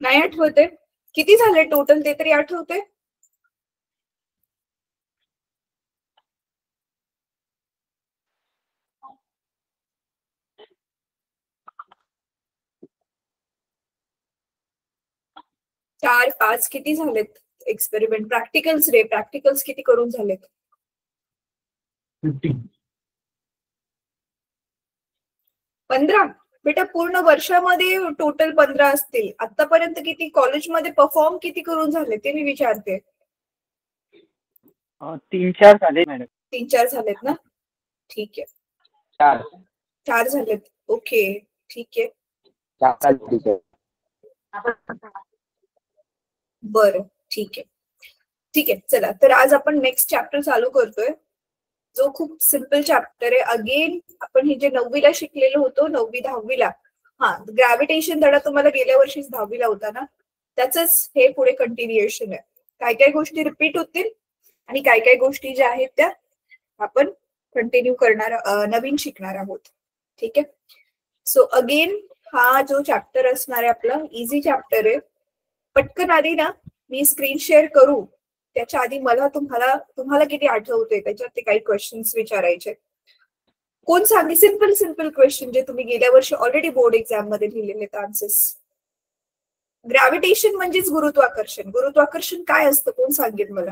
नाही आठवते? किती झाले टोटल ते तरी आठवते? चार पाच किती झालेत एक्सपेरिमेंट? प्रॅक्टिकल्स रे, प्रॅक्टिकल्स किती करून झालेत? 15? बेटा पूर्ण वर्षामध्ये टोटल 15 असतील. आतापर्यंत किती कॉलेजमध्ये परफॉर्म किती करून झाले ते मी विचारते. 3-4 झाले मॅडम. 3-4 झालेत ना? ठीक आहे. 4 झालेत. ओके ठीक आहे. बरं ठीक आहे. ठीक आहे चला, तर आज आपण नेक्स्ट चॅप्टर चालू करतोय जो खूप सिम्पल चॅप्टर आहे. अगेन आपण हे जे 9वीला शिकलेलो होतो, 9वी 10वीला, ग्रॅव्हिटेशन धडा तुम्हाला गेल्या वर्षीच 10वीला होता ना, त्याच हे पुढे कंटिन्युएशन आहे. काय काय गोष्टी रिपीट होतील आणि काय काय गोष्टी ज्या आहेत त्या आपण कंटिन्यू करणार, नवीन शिकणार आहोत. ठीक आहे. सो अगेन हा जो चॅप्टर असणार आहे आपला इझी चॅप्टर आहे. पटकन आधी ना मी स्क्रीन शेअर करू त्याच्या आधी मला तुम्हाला किती आठवते त्याच्यात काही क्वेश्चन्स विचारायचे. कोण सांगे सिंपल सिंपल क्वेश्चन जे तुम्ही गेल्या वर्षी ऑलरेडी बोर्ड एक्झाम मध्ये लिहिलेले आन्सर्स. ग्रॅव्हिटेशन म्हणजेच गुरुत्वाकर्षण. गुरुत्वाकर्षण काय असतं कोण सांगेल मला?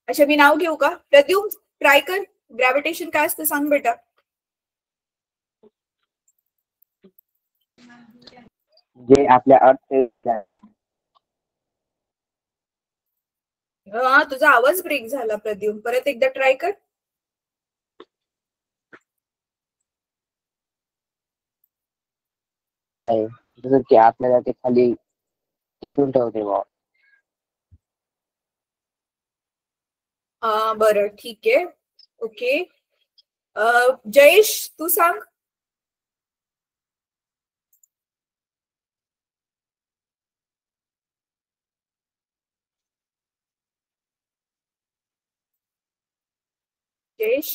अच्छा मी नाव घेऊ का? प्रद्युम ट्राय कर. ग्रॅव्हिटेशन काय असतं सांग बेटा. जे आपल्या अर्थ. हा तुझा आवाज ब्रेक झाला प्रद्युम, परत एकदा ट्राय कर. जसं की आपल्याला ते खाली ठेवते. बरं ठीक आहे. ओके जयेश तू सांग. जयेश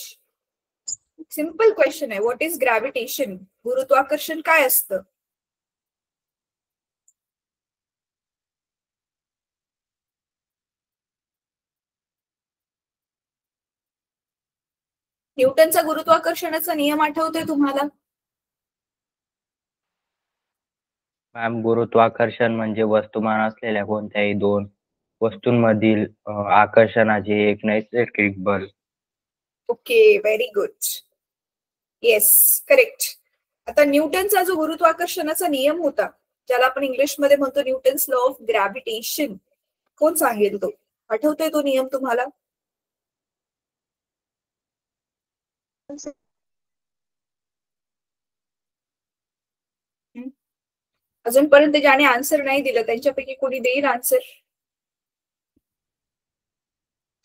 सिंपल क्वेश्चन आहे. What is gravitation? गुरुत्वाकर्षण काय असतं? न्यूटनचा गुरुत्वाकर्षणाचा नियम आठवतोय तुम्हाला? मॅम गुरुत्वाकर्षण म्हणजे वस्तुमान असलेल्या कोणत्याही दोन वस्तूंमधील आकर्षणाचे एक नैसर्गिक बल. Okay very good. Yes correct. आता न्यूटनचा जो गुरुत्वाकर्षणाचा नियम होता ज्याला आपण इंग्लिशमध्ये म्हणतो न्यूटन्स लॉ ऑफ ग्रॅव्हिटेशन, कोण सांगेल तो? आठवतोय तो नियम तुम्हाला? अजूनपर्यंत ज्याने आन्सर नाही दिलं त्यांच्यापैकी कोणी देईल आन्सर?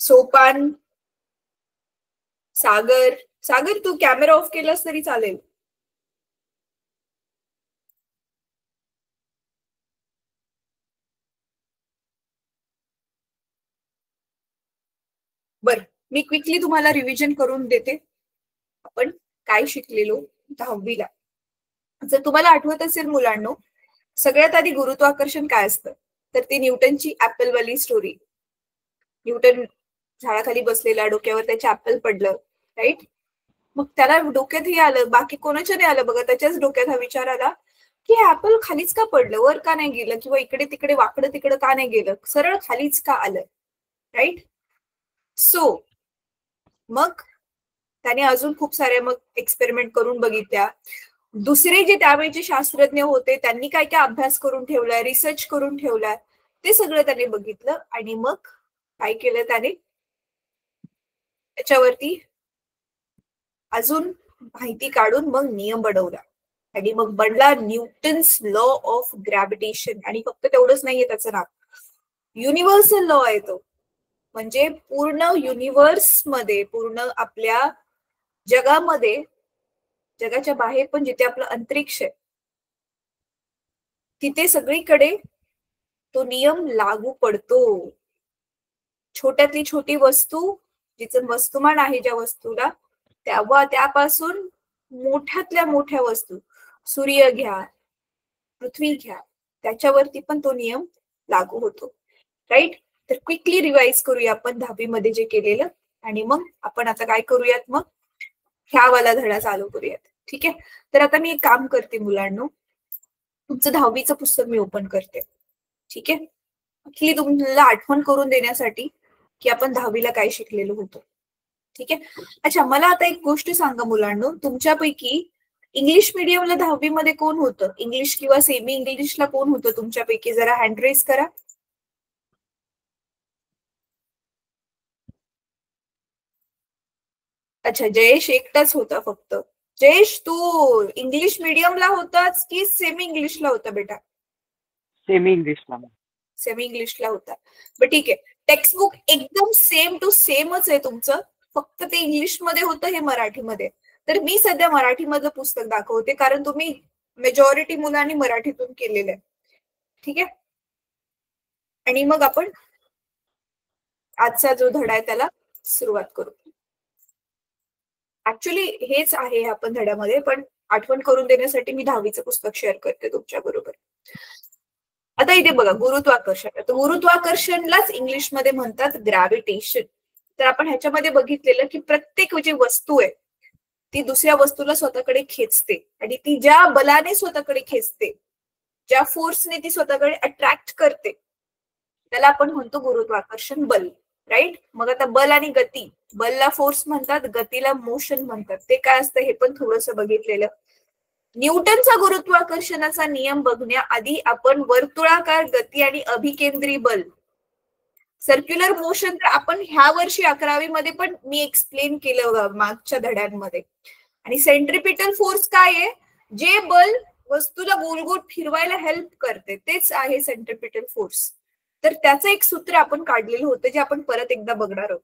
सोपान, सागर. सागर तू कॅमेरा ऑफ केलास तरी चालेल. बर मी क्विकली तुम्हाला रिव्हिजन करून देते आपण काय शिकलेलो 10वीला. जर तुम्हाला आठवत असेल मुलांनो, सगळ्यात आधी गुरुत्वाकर्षण काय असतं तर ती न्यूटनची ऍपलवाली स्टोरी. न्यूटन झाडाखाली बसलेला, डोक्यावर त्याचे ऍपल पडलं, राईट? मग त्याला डोक्यात हे आलं, बाकी कोणाच्या नाही आलं बघा, त्याच्याच डोक्यात हा विचार आला की ऍपल खालीच का पडलं, वर का नाही गेलं, किंवा इकडे तिकडे वाकडं तिकडं का नाही गेलं, सरळ खालीच का आलं, राईट? सो मग त्याने अजून खूप साऱ्या मग एक्सपेरिमेंट करून बघितल्या. दुसरे जे त्यावेळेचे शास्त्रज्ञ होते त्यांनी काय काय अभ्यास करून ठेवलाय, रिसर्च करून ठेवलाय, ते सगळं त्याने बघितलं आणि मग काय केलं त्याने त्याच्यावरती अजून माहिती काढून मग नियम बनवला आणि मग बनला न्यूटन्स लॉ ऑफ ग्रॅव्हिटेशन. आणि फक्त तेवढंच नाहीये त्याचं नाव, युनिव्हर्सल लॉ आहे तो. म्हणजे पूर्ण युनिव्हर्स मध्ये, पूर्ण आपल्या जगामध्ये, जगाच्या बाहेर पण जिथे आपलं अंतरिक्ष आहे तिथे सगळीकडे तो नियम लागू पडतो. छोट्यातली छोटी वस्तू जिचं वस्तुमान आहे ज्या वस्तूला, त्यापासून मोठ्यातल्या मोठ्या वस्तू, सूर्य घ्या, पृथ्वी घ्या, त्याच्यावरती पण तो नियम लागू होतो. राईट. तर क्विकली रिवाइज करूया आपण 10वी मध्ये जे केलेलं, आणि मग आपण आता काय करूयात, मग ह्या वाला धडा चालू करूयात. ठीक आहे. तर आता मी एक काम करते मुलांनो, तुमचं 10वीचं पुस्तक मी ओपन करते. ठीक आहे. क्विकली तुम्हाला आठवण करून देण्यासाठी की आपण 10वीला काय शिकलेलो होतो. ठीक आहे. अच्छा, मला आता एक गोष्ट सांगा मुलांनो, तुमच्यापैकी इंग्लिश मिडियमला 10वी मध्ये कोण होतं? इंग्लिश किंवा सेमी इंग्लिशला कोण होतं तुमच्यापैकी? जरा हँड रेज करा. अच्छा, जयेश एकटाच होता फक्त. जयेश, तू इंग्लिश मिडियमला होतास की सेमी इंग्लिशला होता बेटा? सेमी इंग्लिशला. सेमी इंग्लिशला होता. बट ठीक आहे, टेक्स्टबुक एकदम सेम टू सेमच आहे तुमचं, फक्त ते इंग्लिश मध्ये होतं, हे मराठीमध्ये. तर मी सध्या मराठीमधलं पुस्तक दाखवते, कारण तुम्ही मेजॉरिटी मुलांनी मराठीतून केलेलं आहे. ठीक आहे. आणि मग आपण आजचा जो धडा आहे त्याला सुरुवात करू. ऍक्च्युली हेच आहे आपण धड्यामध्ये, पण आठवण करून देण्यासाठी मी 10वीचं पुस्तक शेअर करते तुमच्या बरोबर. आता इथे बघा, गुरुत्वाकर्षण. तर गुरुत्वाकर्षणलाच इंग्लिशमध्ये म्हणतात ग्रॅव्हिटेशन. तर आपण ह्याच्यामध्ये बघितलेलं की प्रत्येक जी वस्तू आहे ती दुसऱ्या वस्तूला स्वतःकडे खेचते, आणि ती ज्या बलाने स्वतःकडे खेचते, ज्या फोर्सने ती स्वतःकडे अट्रॅक्ट करते, त्याला आपण म्हणतो गुरुत्वाकर्षण बल. राईट. मग आता बल आणि गती, बलला फोर्स म्हणतात, गतीला मोशन म्हणतात. ते काय असतं हे पण थोडंसं बघितलेलं. न्यूटनचा गुरुत्वाकर्षणाचा नियम बघण्याआधी आपण वर्तुळाकार गती आणि अभिकेंद्री बल, सर्क्युलर मोशन, तर आपण ह्या वर्षी 11वी मध्ये पण मी एक्सप्लेन केलं मागच्या धड्यांमध्ये. आणि सेंट्रिपिटल फोर्स काय आहे? जे बल वस्तूला गोल गोल फिरवायला हेल्प करते तेच आहे सेंट्रिपिटल फोर्स. तर त्याचं एक सूत्र आपण काढलेलं होतं, जे आपण परत एकदा बघणार आहोत.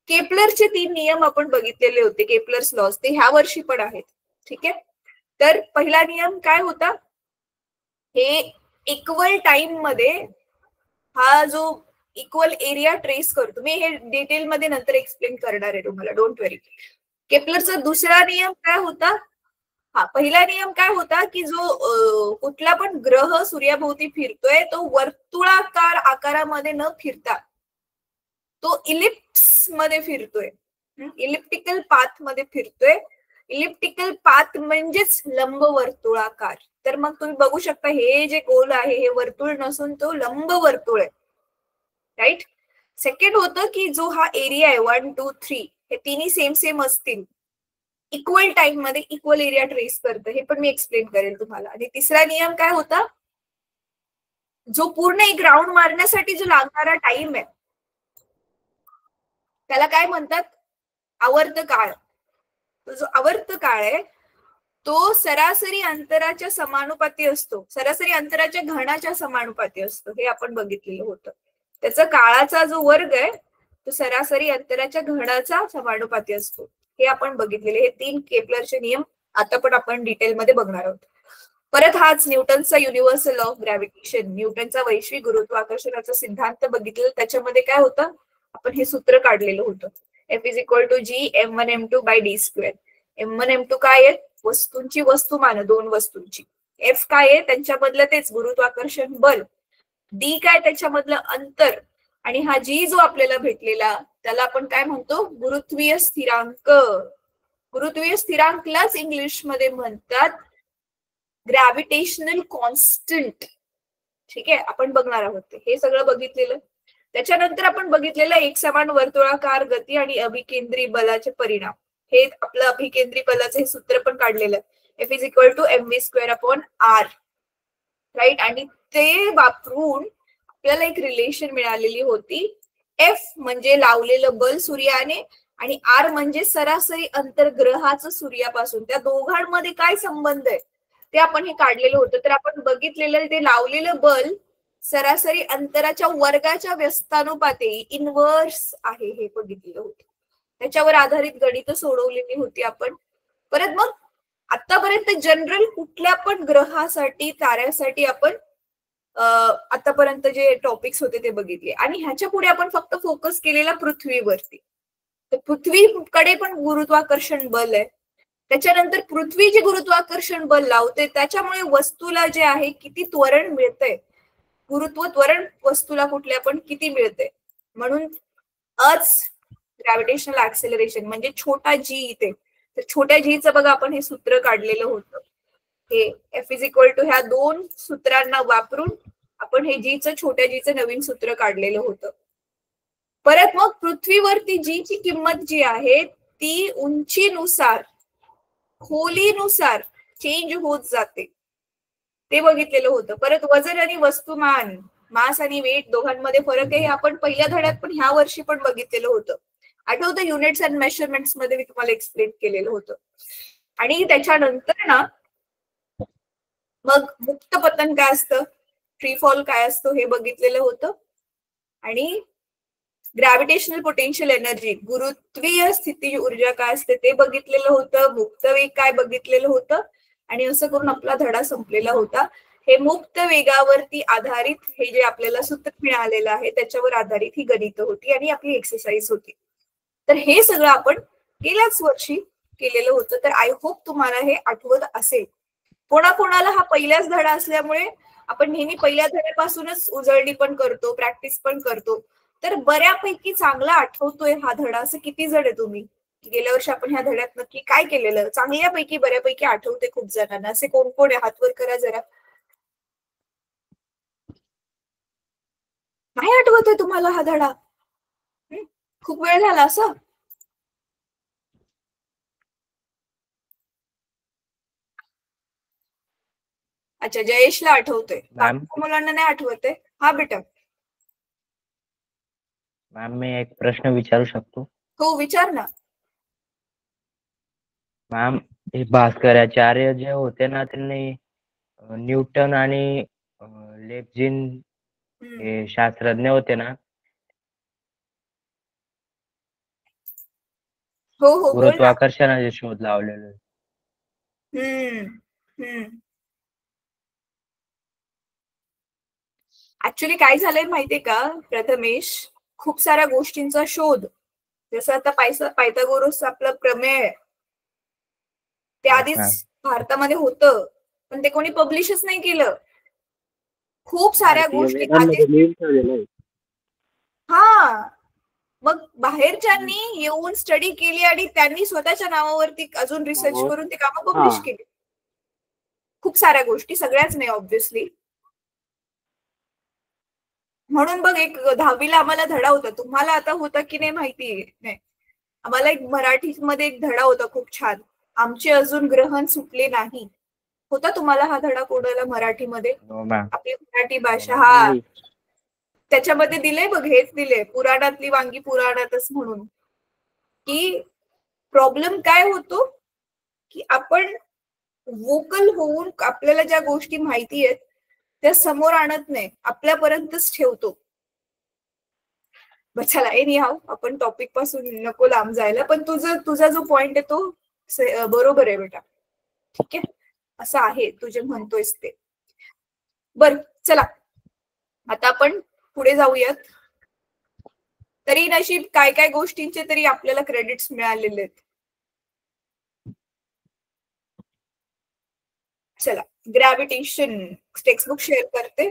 केपलरचे 3 नियम आपण बघितलेले होते, केपलर्स लॉज, ते ह्या वर्षी पण आहेत. ठीक आहे. तर पहिला नियम काय होता? हे इक्वल टाइम मध्ये हा जो इक्वल एरिया ट्रेस करतो, मी हे डिटेल मध्ये नंतर एक्सप्लेन करणार आहे तुम्हाला, डोंट वरी. केपलरचा दुसरा नियम काय होता? पहिला नियम काय होता की जो कुठला पण ग्रह सूर्याभोवती फिरतोय तो वर्तुळाकार आकारामध्ये न फिरता तो इलिप्स मध्ये फिरतोय, इलिप्टिकल पाथ मध्ये फिरतोय. इलिप्टिकल पाथ म्हणजेच लंब वर्तुळाकार. तर मग तुम्ही बघू शकता हे जे गोल आहे हे वर्तुळ नसून तो लंब वर्तुळ आहे. राईट. सेकंड होतं की जो हा एरिया आहे 1, 2, 3 हे तिन्ही सेम सेम असतील, इक्वल टाइम मध्ये इक्वल एरिया ट्रेस करतं, हे पण मी एक्सप्लेन करेल तुम्हाला. आणि तिसरा नियम काय होता? जो पूर्ण एक राऊंड मारण्यासाठी जो लागणारा टाइम आहे त्याला काय म्हणतात? आवर्त काळ. तो जो आवर्त काळ आहे तो सरासरी अंतराच्या समानुपाती असतो, सरासरी अंतराच्या घनाच्या समानुपाती असतो, हे आपण बघितलेलं होतं. त्याचा काळाचा जो वर्ग आहे तो सरासरी अंतराच्या घनाचा समानुपाती असतो, हे आपण बघितलेले. हे 3 केपलरचे नियम आता पण आपण डिटेलमध्ये बघणार आहोत. परत हाच न्यूटनचा युनिव्हर्सल लॉ ऑफ ग्रॅव्हिटेशन, न्यूटनचा वैश्विक गुरुत्वाकर्षणाचा सिद्धांत बघितलेला. त्याच्यामध्ये काय होतं? आपण हे सूत्र काढलेलं होतं, F = G m1 m2 by d². m1 m2 काय आहे? वस्तूंची वस्तुमान, 2 वस्तूंची. F काय आहे? त्यांच्यामधलं तेच गुरुत्वाकर्षण बल. D काय? त्याच्यामधलं अंतर. आणि हा G जो आपल्याला भेटलेला त्याला आपण काय म्हणतो? गुरुत्वीय स्थिरांक. गुरुत्वीय स्थिरांकलाच इंग्लिश मध्ये म्हणतात ग्रॅव्हिटेशनल कॉन्स्टंट. ठीक आहे. आपण बघणार आहोत हे सगळं बघितलेलं. त्याच्यानंतर आपण बघितलेलं एकसमान वर्तुळाकार गती आणि अभिकेंद्री बलाचे परिणाम. हे आपलं अभिकेंद्री बलाचं हे सूत्र पण काढलेलं. F = mv²/r. राईट. आणि ते वापरून आपल्याला एक रिलेशन मिळालेली होती. F म्हणजे लावलेलं बल सूर्याने आणि R म्हणजे सरासरी अंतर ग्रहाचं सूर्यापासून. त्या दोघांमध्ये काय संबंध आहे ते आपण हे काढलेलं होतं. तर आपण बघितलेलं ते लावलेलं बल सरासरी अंतराच्या वर्गाच्या व्यस्तानुपाती इनव्हर्स आहे, हे बघितलेलं होतं. त्याच्यावर आधारित गणित सोडवलेली होती आपण. परत मग आतापर्यंत जनरल कुठल्या पण ग्रहासाठी, ताऱ्यासाठी आपण आतापर्यंत जे टॉपिक्स होते ते बघितले. आणि ह्याच्या पुढे आपण फक्त फोकस केलेला पृथ्वीवरती. तर पृथ्वीकडे पण गुरुत्वाकर्षण बल आहे. त्याच्यानंतर पृथ्वी जे गुरुत्वाकर्षण बल लावते त्याच्यामुळे वस्तूला जे आहे किती त्वरण मिळतंय, गुरुत्व त्वरण वस्तूला कुठल्या पण किती मिळते, म्हणून अर्थ ग्रॅव्हिटेशनल ऍक्सेलरेशन म्हणजे छोटा जी इथे. तर छोट्या जीचं बघा आपण हे सूत्र काढलेलं होतं. हे एफ इज इक्वल टू ह्या दोन सूत्रांना वापरून आपण हे जीचं छोट्या जीचं नवीन सूत्र काढलेलं होतं. परत मग पृथ्वीवरती जीची किंमत जी आहे ती उंचीनुसार खोलीनुसार चेंज होत जाते, ते बघितलेलं होतं. परत वजन आणि वस्तुमान, मास आणि वेट दोघांमध्ये फरक आहे हे आपण पहिल्या धड्यात पण ह्या वर्षी पण बघितलेलं होतं. आठवतं युनिट्स अँड मेजरमेंट्स मध्ये मी तुम्हाला एक्सप्लेन केलेलं होतं. आणि त्याच्यानंतर ना मग मुक्त पतन काय असतं, फ्री फॉल काय असतो हे बघितलेलं होतं. आणि ग्रॅव्हिटेशनल पोटेन्शियल एनर्जी, गुरुत्वीय स्थिती ऊर्जा काय असते ते बघितलेलं होतं. मुक्त वेग काय बघितलेलं होतं. आणि असं करून आपला धडा संपलेला होता. हे मुक्त वेगावरती आधारित हे जे आपल्याला सूत्र मिळालेलं आहे त्याच्यावर आधारित ही गणित होती आणि आपली एक्सरसाइज होती. तर हे सगळं आपण गेल्याच वर्षी केलेलं होतं. तर आय होप तुम्हाला हे आठवत असेल. कोणाकोणाला हा पहिल्याच धडा असल्यामुळे आपण नेहमी पहिल्या धड्यापासूनच उजळणी पण करतो, प्रॅक्टिस पण करतो. तर बऱ्यापैकी चांगला आठवतोय हा धडा. असं किती जण आहे तुम्ही, गेल्या वर्षी आपण ह्या धड्यात नक्की काय केलेलं चांगल्यापैकी बऱ्यापैकी आठवते खूप जणांना. असे कोण कोण आहे हात वर करा जरा. नाही आठवतोय तुम्हाला हा धडा? खूप वेळ झाला असं? अच्छा, जयेशला आठवतोय, बाकी मुलांना नाही आठवतंय. हा बेटा. मॅम मी एक प्रश्न विचारू शकतो? हो विचार ना. मॅम हे भास्कराचार्य जे होते ना त्यांनी न्यूटन आणि लेब्निझ हे शास्त्रज्ञ होते ना, हो हो बोल ना. गुरुत्वाकर्षणाचे शोध लावलेले. ऍक्च्युली काय झालंय माहितीये का प्रथमेश, खूप साऱ्या गोष्टींचा शोध, जसं आता पायथागोरस आपलं प्रमेय ते आधीच भारतामध्ये होतं पण ते कोणी पब्लिशच नाही केलं. खूप साऱ्या गोष्टी आधीच. हा, मग बाहेरच्यांनी येऊन स्टडी केली आणि त्यांनी स्वतःच्या नावावरती अजून रिसर्च करून ते कामं पब्लिश केली. खूप साऱ्या गोष्टी, सगळ्याच नाही ऑब्व्हियसली. म्हणून बघ एक 10वीला आम्हाला धडा होता, तुम्हाला आता होता की नाही माहिती नाही, आम्हाला एक मराठीमध्ये एक धडा होता खूप छान, आमचे अजून ग्रहण सुटले नाही. होता तुम्हाला हा धडा कोणाला मराठीमध्ये? आपली मराठी भाषा. हा, त्याच्यामध्ये दिलंय बघ, हेच दिलंय, पुराणातली वांगी पुराणातच म्हणून. की प्रॉब्लेम काय होतो की आपण वोकल होऊन आपल्याला ज्या गोष्टी माहिती आहेत त्या समोर आणत नाही, आपल्यापर्यंतच ठेवतो. चला एनी हाव, आपण टॉपिक पासून नको लांब जायला. पण तुझा जो पॉइंट आहे तो बरोबर आहे बेटा. ठीक आहे, असं आहे तू जे म्हणतोयस ते. बर चला आता आपण पुढे जाऊयात. तरी नशीब काय काय गोष्टींचे तरी आपल्याला क्रेडिट्स मिळालेले आहेत. चला ग्रॅव्हिटेशन टेक्स्टबुक शेअर करते.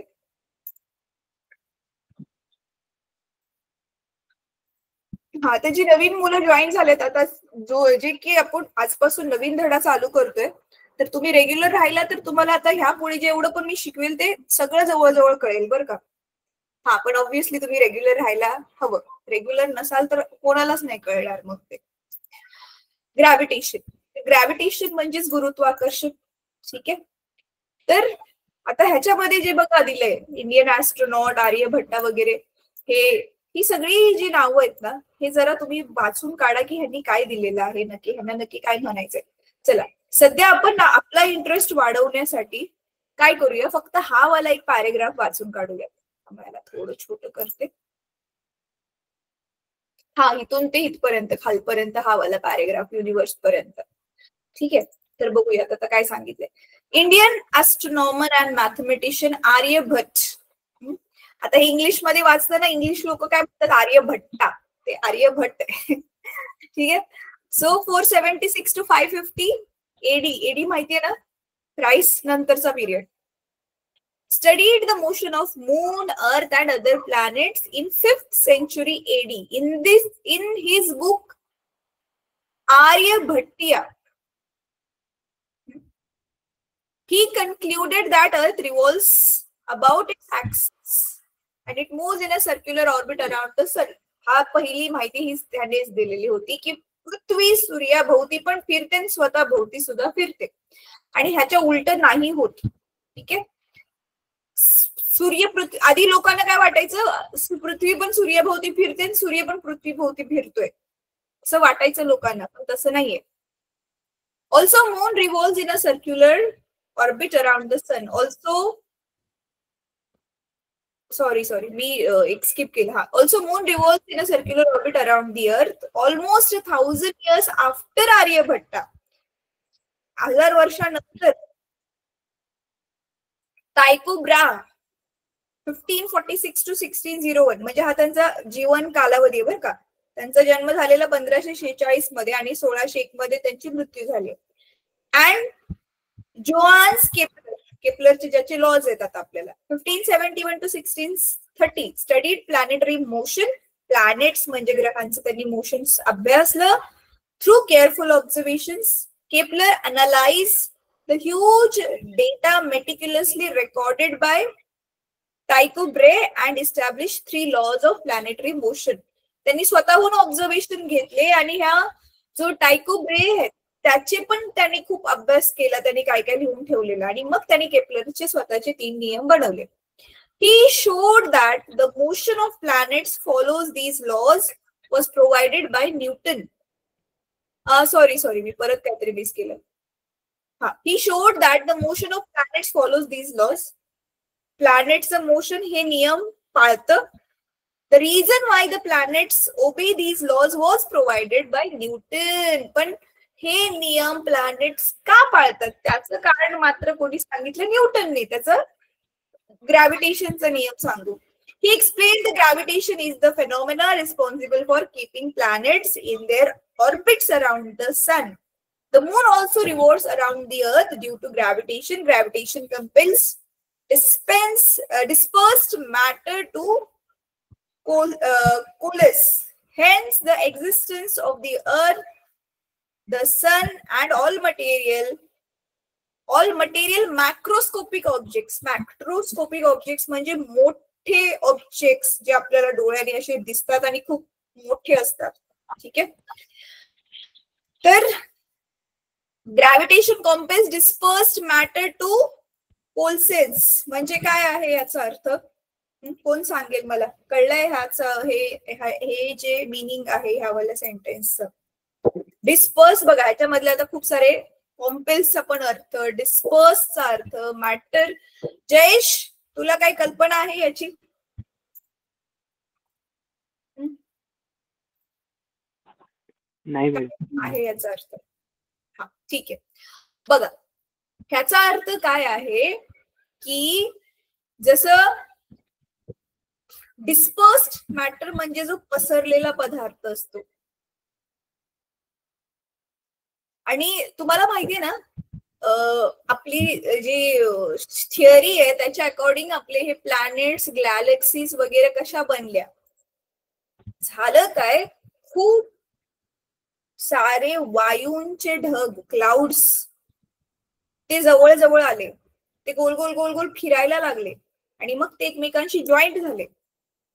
हा, त्याची नवीन मुलं जॉईन झालेत आता, जे की आपण आजपासून नवीन धडा चालू करतोय. तर तुम्ही रेग्युलर राहिला तर तुम्हाला आता ह्या पुढे जेवढं पण मी शिकवेल ते सगळं जवळजवळ कळेल बरं का. हा, पण ऑब्व्हियसली तुम्ही रेग्युलर राहायला हवं. रेग्युलर नसाल तर कोणालाच नाही कळणार मग ते. ग्रॅव्हिटेशन म्हणजेच गुरुत्वाकर्षण. ठीक आहे, तर आता ह्याच्यामध्ये जे बघा दिलंय, इंडियन ऍस्ट्रोनॉट, आर्यभट्टा वगैरे, ही सगळी जी नावं आहेत ना, हे जरा तुम्ही वाचून काढा की ह्यांनी काय दिलेलं आहे, ह्यांना नक्की काय म्हणायचंय. चला सध्या आपण आपला इंटरेस्ट वाढवण्यासाठी काय करूया, फक्त हा वाला एक पॅरेग्राफ वाचून काढूया. आम्हाला थोडं छोटं करते. हा, इथून ते इथपर्यंत खालपर्यंत हा वाला पॅरेग्राफ युनिव्हर्स पर्यंत. ठीक आहे, तर बघूयात आता काय सांगितलंय. Indian astronomer and mathematician Aryabhatta. आता हे इंग्लिश मध्ये वाचताना इंग्लिश लोक काय म्हणतात, आर्यभट्टा, ते आर्यभट्ट आहे. ठीक आहे. So 476 to 550 AD. AD माहितीये ना, क्राइस्ट नंतरचा period. Studied the motion of moon, earth and other planets in 5th century AD. In his book Aryabhatiya, he concluded that earth revolves about its axis and it moves in a circular orbit around the sun. हा पहिली माहिती ही त्यानेच दिलेली होती की पृथ्वी सूर्याभोवती पण फिरते आणि स्वतः भोवती सुद्धा फिरते आणि ह्याच्या उलट नाही होत. ठीक आहे. आधी लोकांना काय वाटायचं, पृथ्वी पण सूर्याभोवती फिरते आणि सूर्य पण पृथ्वीभोवती फिरतोय असं वाटायचं लोकांना, पण तसं नाहीये. Also moon revolves in a circular orbit around the sun. Also sorry मी एक स्किप केला. हा. Also moon revolves in a circular orbit around the earth almost 1000 years after Aryabhatta. 1000 वर्षानंतर टायको ब्रा 1546 to 1601 म्हणजे हा त्यांचा जीवन कालावधी बरं का. त्यांचा जन्म झालेला 1546 मध्ये आणि 1601 मध्ये त्यांची मृत्यू झाली. अँड जोहान्स केपलरचे ज्याचे लॉज येतात आपल्याला 1571 to 1630 studied planetary motion. Planets म्हणजे ग्रहांचं त्यांनी मोशन अभ्यासलं. Through careful observations Kepler analyse the huge data meticulously recorded by Tycho Brahe and establish 3 laws of planetary motion. त्यांनी स्वतःहून ऑब्झर्वेशन घेतले आणि ह्या जो टायको ब्रे आहे त्याचे पण त्यांनी खूप अभ्यास केला. त्यांनी काय काय लिहून ठेवलेलं आणि मग त्यांनी केपलरचे स्वतःचे 3 नियम बनवले. He showed that the motion of planets follows these laws was provided by Newton. Sorry मी परत काहीतरी मिस केलं. हा. He showed that the motion of planets follows these laws. प्लॅनेटचं मोशन हे नियम पाळतं. The reason why the planets obey these laws was provided by Newton. पण हे नियम प्लॅनेट्स का पाळतात त्याचं कारण मात्र कोणी सांगितलं, न्यूटनने. त्याचं ग्रॅव्हिटेशनचा नियम सांगू. He explained the gravitation is the phenomena responsible for keeping planets in their orbits around the sun. The moon also revolves around the earth due to gravitation. Gravitation compels dispersed matter to coalesce. Hence, the existence of the earth, the sun, and all material macroscopic objects. Macroscopic objects म्हणजे मोठे objects जे आपल्याला डोळ्याने असे दिसतात आणि खूप मोठे असतात. ठीक आहे. तर ग्रॅव्हिटेशन कॉम्पेल्स डिस्पर्स्ड मॅटर टू कोलसेन्स म्हणजे काय आहे याचा अर्थ? कोण सांगेल मला? कळलंय ह्याच हे जे मिनिंग आहे ह्यावाल्या सेंटेन्सचं? डिस्पर्स बघा, ह्याच्यामधले आता खूप सारे कॉम्पेल्सचा पण अर्थ, डिस्पर्सचा अर्थ, मॅटर. जयेश, तुला काही कल्पना आहे याची? नाही आहे याचा अर्थ? हा, ठीक आहे. बघा, ह्याचा अर्थ काय आहे की जसं डिस्पर्स्ड मॅटर म्हणजे जो पसरलेला पदार्थ असतो. आणि तुम्हाला माहितीये ना, आपली जी थिअरी आहे त्याच्या अकॉर्डिंग आपले हे प्लॅनेट्स, गॅलेक्सीज वगैरे कशा बनल्या? झालं काय, खूप सारे वायूंचे ढग, क्लाउड्स, ते जवळ जवळ आले, ते गोल गोल गोल गोल फिरायला लागले आणि मग ते एकमेकांशी जॉईंट झाले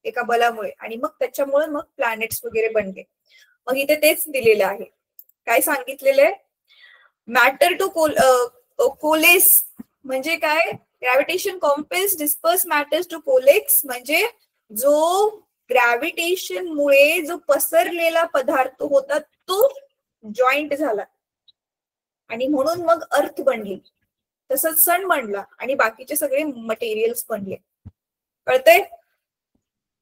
एका बलामुळे आणि मग त्याच्यामुळे मग प्लॅनेट्स वगैरे बनले. मग इथे तेच दिलेलं आहे. काय सांगितलेलं आहे? मॅटर टू कोलेस म्हणजे काय? ग्रॅव्हिटेशन कॉम्पेल्स डिस्पर्स मॅटर्स टू कोलेक्स म्हणजे जो ग्रॅव्हिटेशन मुळे जो पसरलेला पदार्थ होता तो जॉईंट झाला आणि म्हणून मग अर्थ बनली. तसंच सन बनला आणि बाकीचे सगळे मटेरियल्स बनले. कळतंय?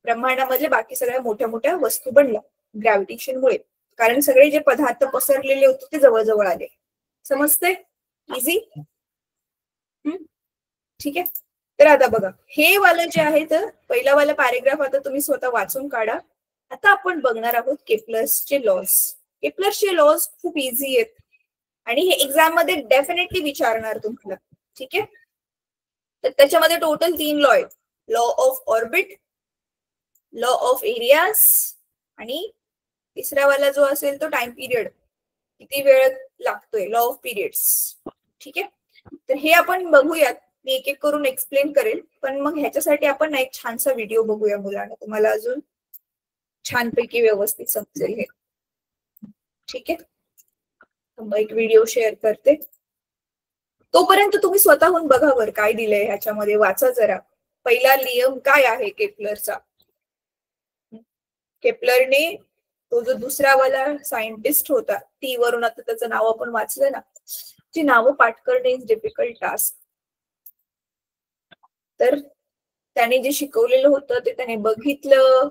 ब्रह्मांडामधले बाकी सगळ्या मोठ्या मोठ्या वस्तू बनल्या ग्रॅव्हिटेशनमुळे, कारण सगळे जे पदार्थ पसरलेले होते ते जवळजवळ आले. समजतंय? इझी? ठीक आहे. तर आता बघा, हे वालं जे आहे तर पहिला वाला पॅरेग्राफ आता तुम्ही स्वतः वाचून काढा. आता आपण बघणार आहोत केपलर्सचे लॉज. केपलरचे लॉज खूप इझी आहेत आणि हे एक्झाम मध्ये डेफिनेटली विचारणार तुम्हाला. ठीक आहे, तर त्याच्यामध्ये टोटल 3 लॉ आहेत. Law of orbit, law of areas आणि तिसरा वाला जो असेल तो टाइम पिरियड, किती वेळ लागतोय, लॉ ऑफ पिरियड्स. ठीक आहे, तर हे आपण बघूयात. मी एक एक करून एक्सप्लेन करेल, पण मग ह्याच्यासाठी आपण ना एक छानसा व्हिडिओ बघूया मुलांना, तुम्हाला अजून छानपैकी व्यवस्थित समजेल हे. ठीक आहे, मग एक व्हिडिओ शेअर करते. तोपर्यंत तुम्ही स्वतःहून बघा वर काय दिलंय ह्याच्यामध्ये, वाचा जरा. पहिला नियम काय आहे केपलरचा. केपलरने तो जो दुसरा वाला सायंटिस्ट होता, टी वरून आता त्याचं नाव आपण वाचलं ना, ती नावं पाठ करणे इज डिफिकल्ट टास्क. तर त्याने जे शिकवलेलं होतं ते त्याने बघितलं,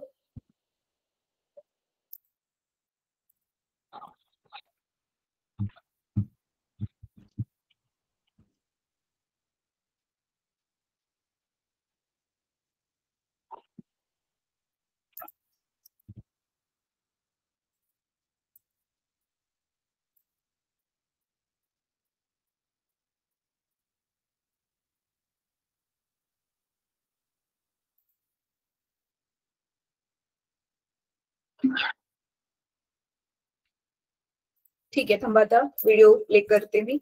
ठीक आहे. थांबा, आता व्हिडिओ प्ले करते मी.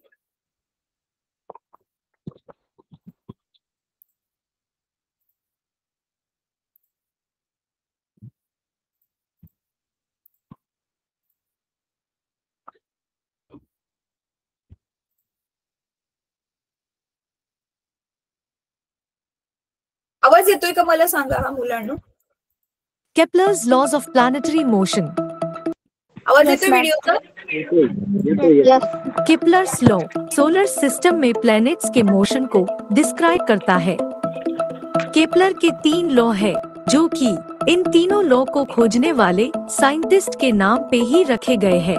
आवाज येतोय का मला सांगा हा मुलांनो. Kepler's laws of planetary motion. आवाज येतोय व्हिडिओचा? Kepler's law सोलर सिस्टम में प्लैनेट्स के मोशन को डिस्क्राइब करता है. केपलर के 3 लॉ है, जो कि इन तीनों लॉ को खोजने वाले साइंटिस्ट के नाम पे ही रखे गए हैं.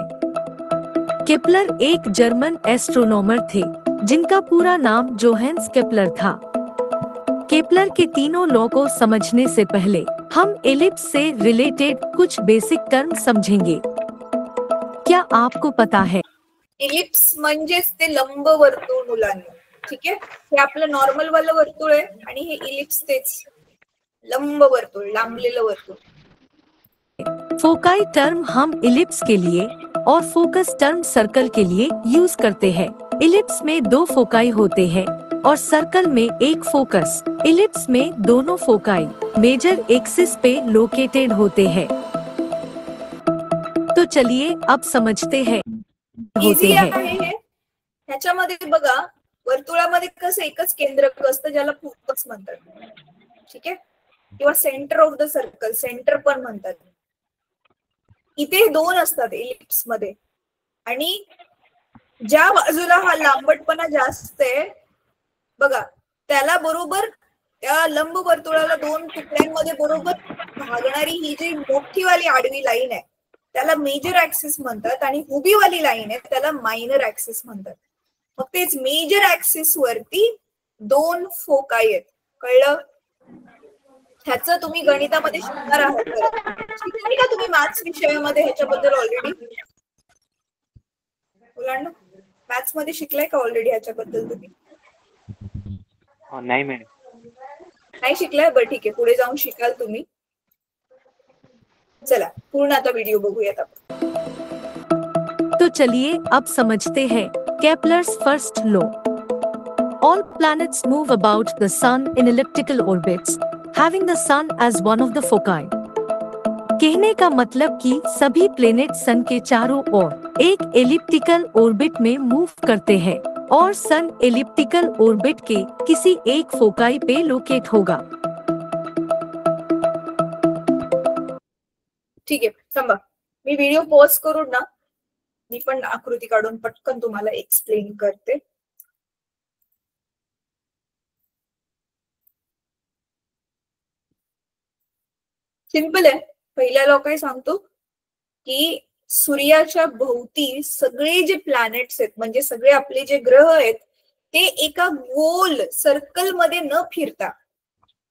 केपलर एक जर्मन एस्ट्रोनॉमर थे, जिनका पूरा नाम जोहेन्स केपलर था. केपलर के तीनों लॉ को समझने से पहले हम एलिप्स से रिलेटेड कुछ बेसिक टर्म समझेंगे. क्या आपको पता है? इलिप्स म्हणजेच ते लंब वर्तुळ मुलांना. ठीक आहे, हे आपलं नॉर्मल वालं वर्तुळ आहे आणि हे इलिप्स तेच लंब वर्तुळ, लांबलेलं वर्तुळ. फोकाई टर्म हम इलिप्स के लिए और फोकस टर्म सर्कल के लिए यूज करते हैं. इलिप्स में 2 फोकाई होते हैं और सर्कल में एक फोकस. इलिप्स में दोनों फोकाई मेजर एक्सिस पे लोकेटेड होते हैं. तो चलिए अब समझते हैं होते इझी हैं. आहे हे. ह्याच्यामध्ये बघा, वर्तुळामध्ये कसं एकच केंद्रक असतं ज्याला फोकस म्हणतात. ठीक आहे, किंवा centre of the circle, centre पण म्हणतात. इथे 2 असतात इलिप्स मध्ये आणि ज्या बाजूला हा लांबटपणा जास्त आहे बघा, त्याला बरोबर त्या लंब वर्तुळाला 2 तुकड्यांमध्ये बरोबर भागणारी ही जी मोठी वाली आडवी लाईन आहे त्याला मेजर ऍक्सिस म्हणतात आणि उभी वाली लाईन आहे त्याला मायनर ऍक्सिस म्हणतात. मग तेच मेजर ऍक्सिस वरती 2 फोकाई आहेत. कळलं? ह्याचं तुम्ही गणितामध्ये शिकणार आहात. शिकले का तुम्ही मॅथ्स विषयामध्ये ह्याच्याबद्दल ऑलरेडी? मुलांना मॅथ्स मध्ये शिकलाय का ऑलरेडी ह्याच्याबद्दल तुम्ही? नाही मॅडम. नाही शिकलाय? बरं ठीक आहे, पुढे जाऊन शिकाल तुम्ही. चला पूर्ण आता व्हिडिओ बघूयात आपण. तो चलिए अब समझते हैं Kepler's first law. All planets move about the sun in elliptical orbits, having the sun as one of the foci. कहने का मतलब कि सभी प्लेनेट सन के चारों ओर एक एलिप्टिकल ऑर्बिट में मूव करते हैं और सन एलिप्टिकल ऑर्बिट के किसी एक फोकाई पे लोकेट होगा. ठीक आहे, थांबा मी व्हिडिओ पॉज करून ना मी पण आकृती काढून पटकन तुम्हाला एक्सप्लेन करते. सिंपल आहे. पहिल्या लॉ काय सांगतो की सूर्याच्या भोवती सगळे जे प्लॅनेट्स आहेत म्हणजे सगळे आपले जे ग्रह आहेत ते एका गोल सर्कल मध्ये न फिरता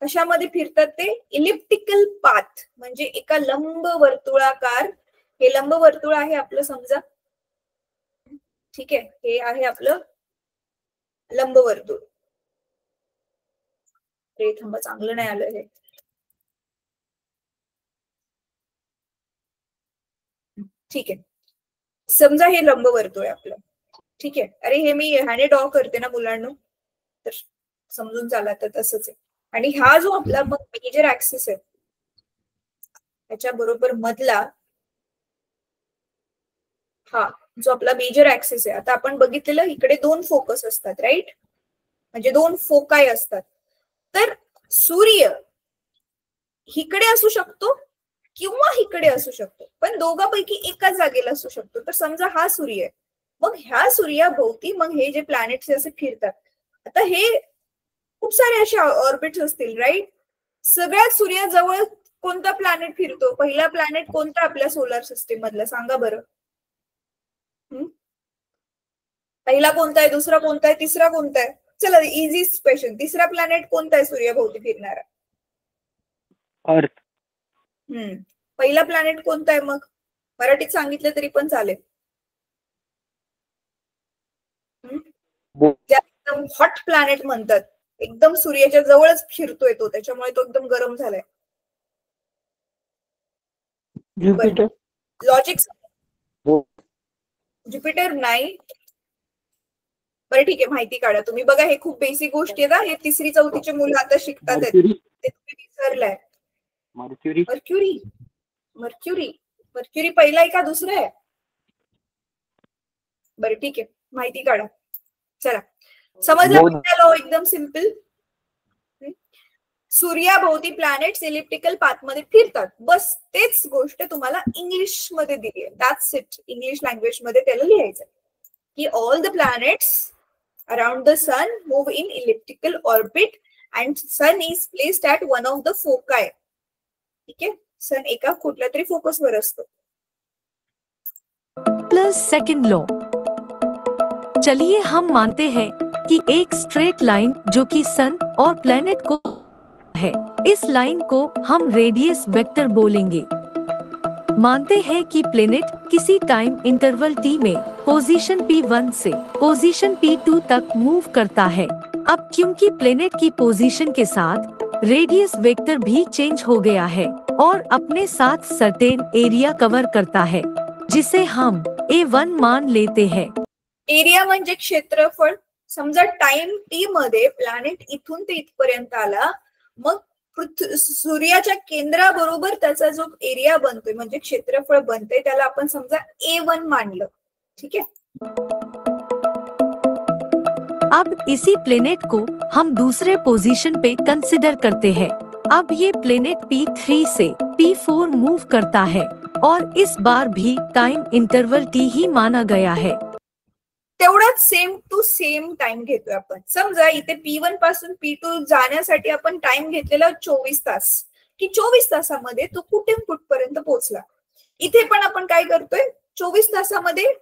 कशामध्ये फिरतात? ते इलिप्टिकल पाथ म्हणजे एका लंब वर्तुळाकार हे लंबवर्तुळ आहे आपलं समजा, ठीक आहे, हे आहे आपलं लंबवर्तुळ. रे थांबा, चांगलं नाही आलं हे. ठीक आहे, समजा हे लंबवर्तुळ आहे आपलं, ठीक आहे. अरे हे मी ह्याने ड्रॉ करते ना मुलांनो, तर समजून चाला, तर तसंच आहे. आणि हा जो आपला मग मेजर ऍक्सिस आहे त्याच्या बरोबर मधला हा जो आपला मेजर ऍक्सिस आहे, आता आपण बघितलेलं इकडे दोन फोकस असतात, राईट, म्हणजे दोन फोकाय असतात. तर सूर्य इकडे असू शकतो किंवा इकडे असू शकतो, पण दोघांपैकी एकाच जागेला असू शकतो. तर समजा हा सूर्य आहे, मग ह्या सूर्याभोवती मग हे जे प्लॅनेट्स असे फिरतात. आता हे खूप सारे असे ऑर्बिट्स असतील, राईट. सगळ्यात सूर्याजवळ कोणता प्लॅनेट फिरतो? पहिला प्लॅनेट कोणता आपल्या सोलार सिस्टीम मधला, सांगा बरं. पहिला कोणता आहे, दुसरा कोणता आहे, तिसरा कोणता आहे? चला इझी क्वेश्चन, तिसरा प्लॅनेट कोणता आहे सूर्याभोवती फिरणारा? अर्थ. पहिला प्लॅनेट कोणता आहे? मग मराठीत सांगितलं तरी पण चालेल. एकदम हॉट प्लॅनेट म्हणतात, एकदम सूर्याच्या जवळच फिरतोय तो, त्याच्यामुळे तो एकदम गरम झालाय. ज्युपिटर. लॉजिक. ज्युपिटर नाही. बरं ठीक आहे, माहिती काढा तुम्ही. बघा हे खूप बेसिक गोष्टी आहेत, हे 3री 4थीचे मुलं आता शिकतात, ते तुम्ही विसरलाय. मर्क्युरी. मर्क्युरी. मर्क्युरी मर्क्युरी पहिला आहे का दुसरा आहे? बरं ठीक आहे, माहिती काढा. चला समजलं लॉ, एकदम सिंपल. सूर्याभोवती प्लॅनेट्स इलिप्टिकल पाथ मध्ये फिरतात, बस तेच गोष्ट तुम्हाला इंग्लिश मध्ये दिली आहे. That's it. इंग्लिश लँग्वेज मध्ये त्याला लिहायचं की all the planets around the sun move in elliptical orbit and sun is placed at one of the foci. ठीक आहे, सन एका कुठल्या तरी फोकसवर असतो. Plus second law. चलिए हम मानते हैं कि एक स्ट्रेट लाइन जो कि सन और प्लेनेट को है, इस लाइन को हम रेडियस वेक्टर बोलेंगे. मानते हैं कि प्लेनेट किसी टाइम इंटरवल t में पोजीशन P1 से पोजीशन P2 तक मूव करता है. अब क्योंकि प्लेनेट की पोजीशन के साथ रेडियस वेक्टर भी चेंज हो गया है और अपने साथ सर्टेन एरिया कवर करता है, जिसे हम A1 मान लेते हैं. एरिया म्हणजे क्षेत्रफळ. समजा टाइम टी मध्ये प्लॅनेट इथून ते इथपर्यंत आला, मग सूर्याच्या केंद्राबरोबर त्याचा जो एरिया बनतोय म्हणजे क्षेत्रफळ बनतंय, त्याला आपण समजा A1 मानलं. ठीक है. अब इसी प्लेनेट को हम दूसरे पोजीशन पे कंसिडर करते हैं. अब ये प्लेनेट P3 से P4 मूव करता है और इस बार भी टाइम इंटरवल T ही माना गया है. तेवढाच सेम टू सेम टाइम घेतोय आपण. समजा इथे P1 पासून P2 जाण्यासाठी आपण टाइम घेतलेला 24 तास, की 24 तासामध्ये तो कुठपर्यंत पोहोचला. इथे पण आपण काय करतोय, 24 तासामध्ये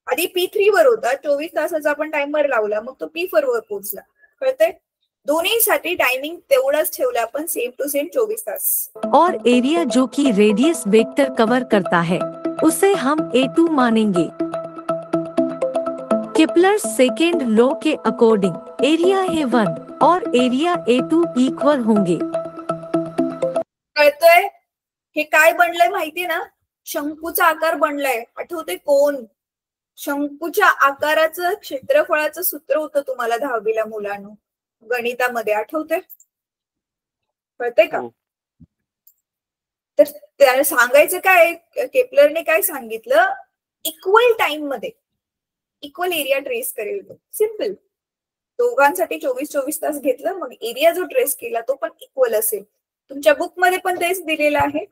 आधी P3 वर होता, 24 तासाचा आपण टाइमर लावला, मग तो P4 वर पोहोचला. कळतंय? दोन्हीसाठी टाइमिंग तेवढाच ठेवला आपण, सेम टू सेम 24 तास. और एरिया जो कि रेडियस वेक्टर कवर करता है उसे हम A2 मानेंगे. केपलर सेकेंड लॉ के अकॉर्डिंग एरिया A1 और एरिया A2 इक्वल होंगे. कळतंय? हे काय बनलंय माहितीये ना, शंकूचा आकार बनलाय. आठवते कोण? शंकूच्या आकाराचं क्षेत्रफळाचं सूत्र होतं तुम्हाला 10वीला मुलांनो, गणितामध्ये. आठवते? कळतंय का? तर त्याला सांगायचं काय, केपलरने काय सांगितलं, इक्वल टाइम मध्ये इक्वल एरिया ट्रेस करेल तो. सिंपल. दोघांसाठी 24 तास घेतलं, मग एरिया जो ट्रेस केला तो पण इक्वल असेल. तुमच्या बुक मध्ये पण तेच दिलेलं आहे,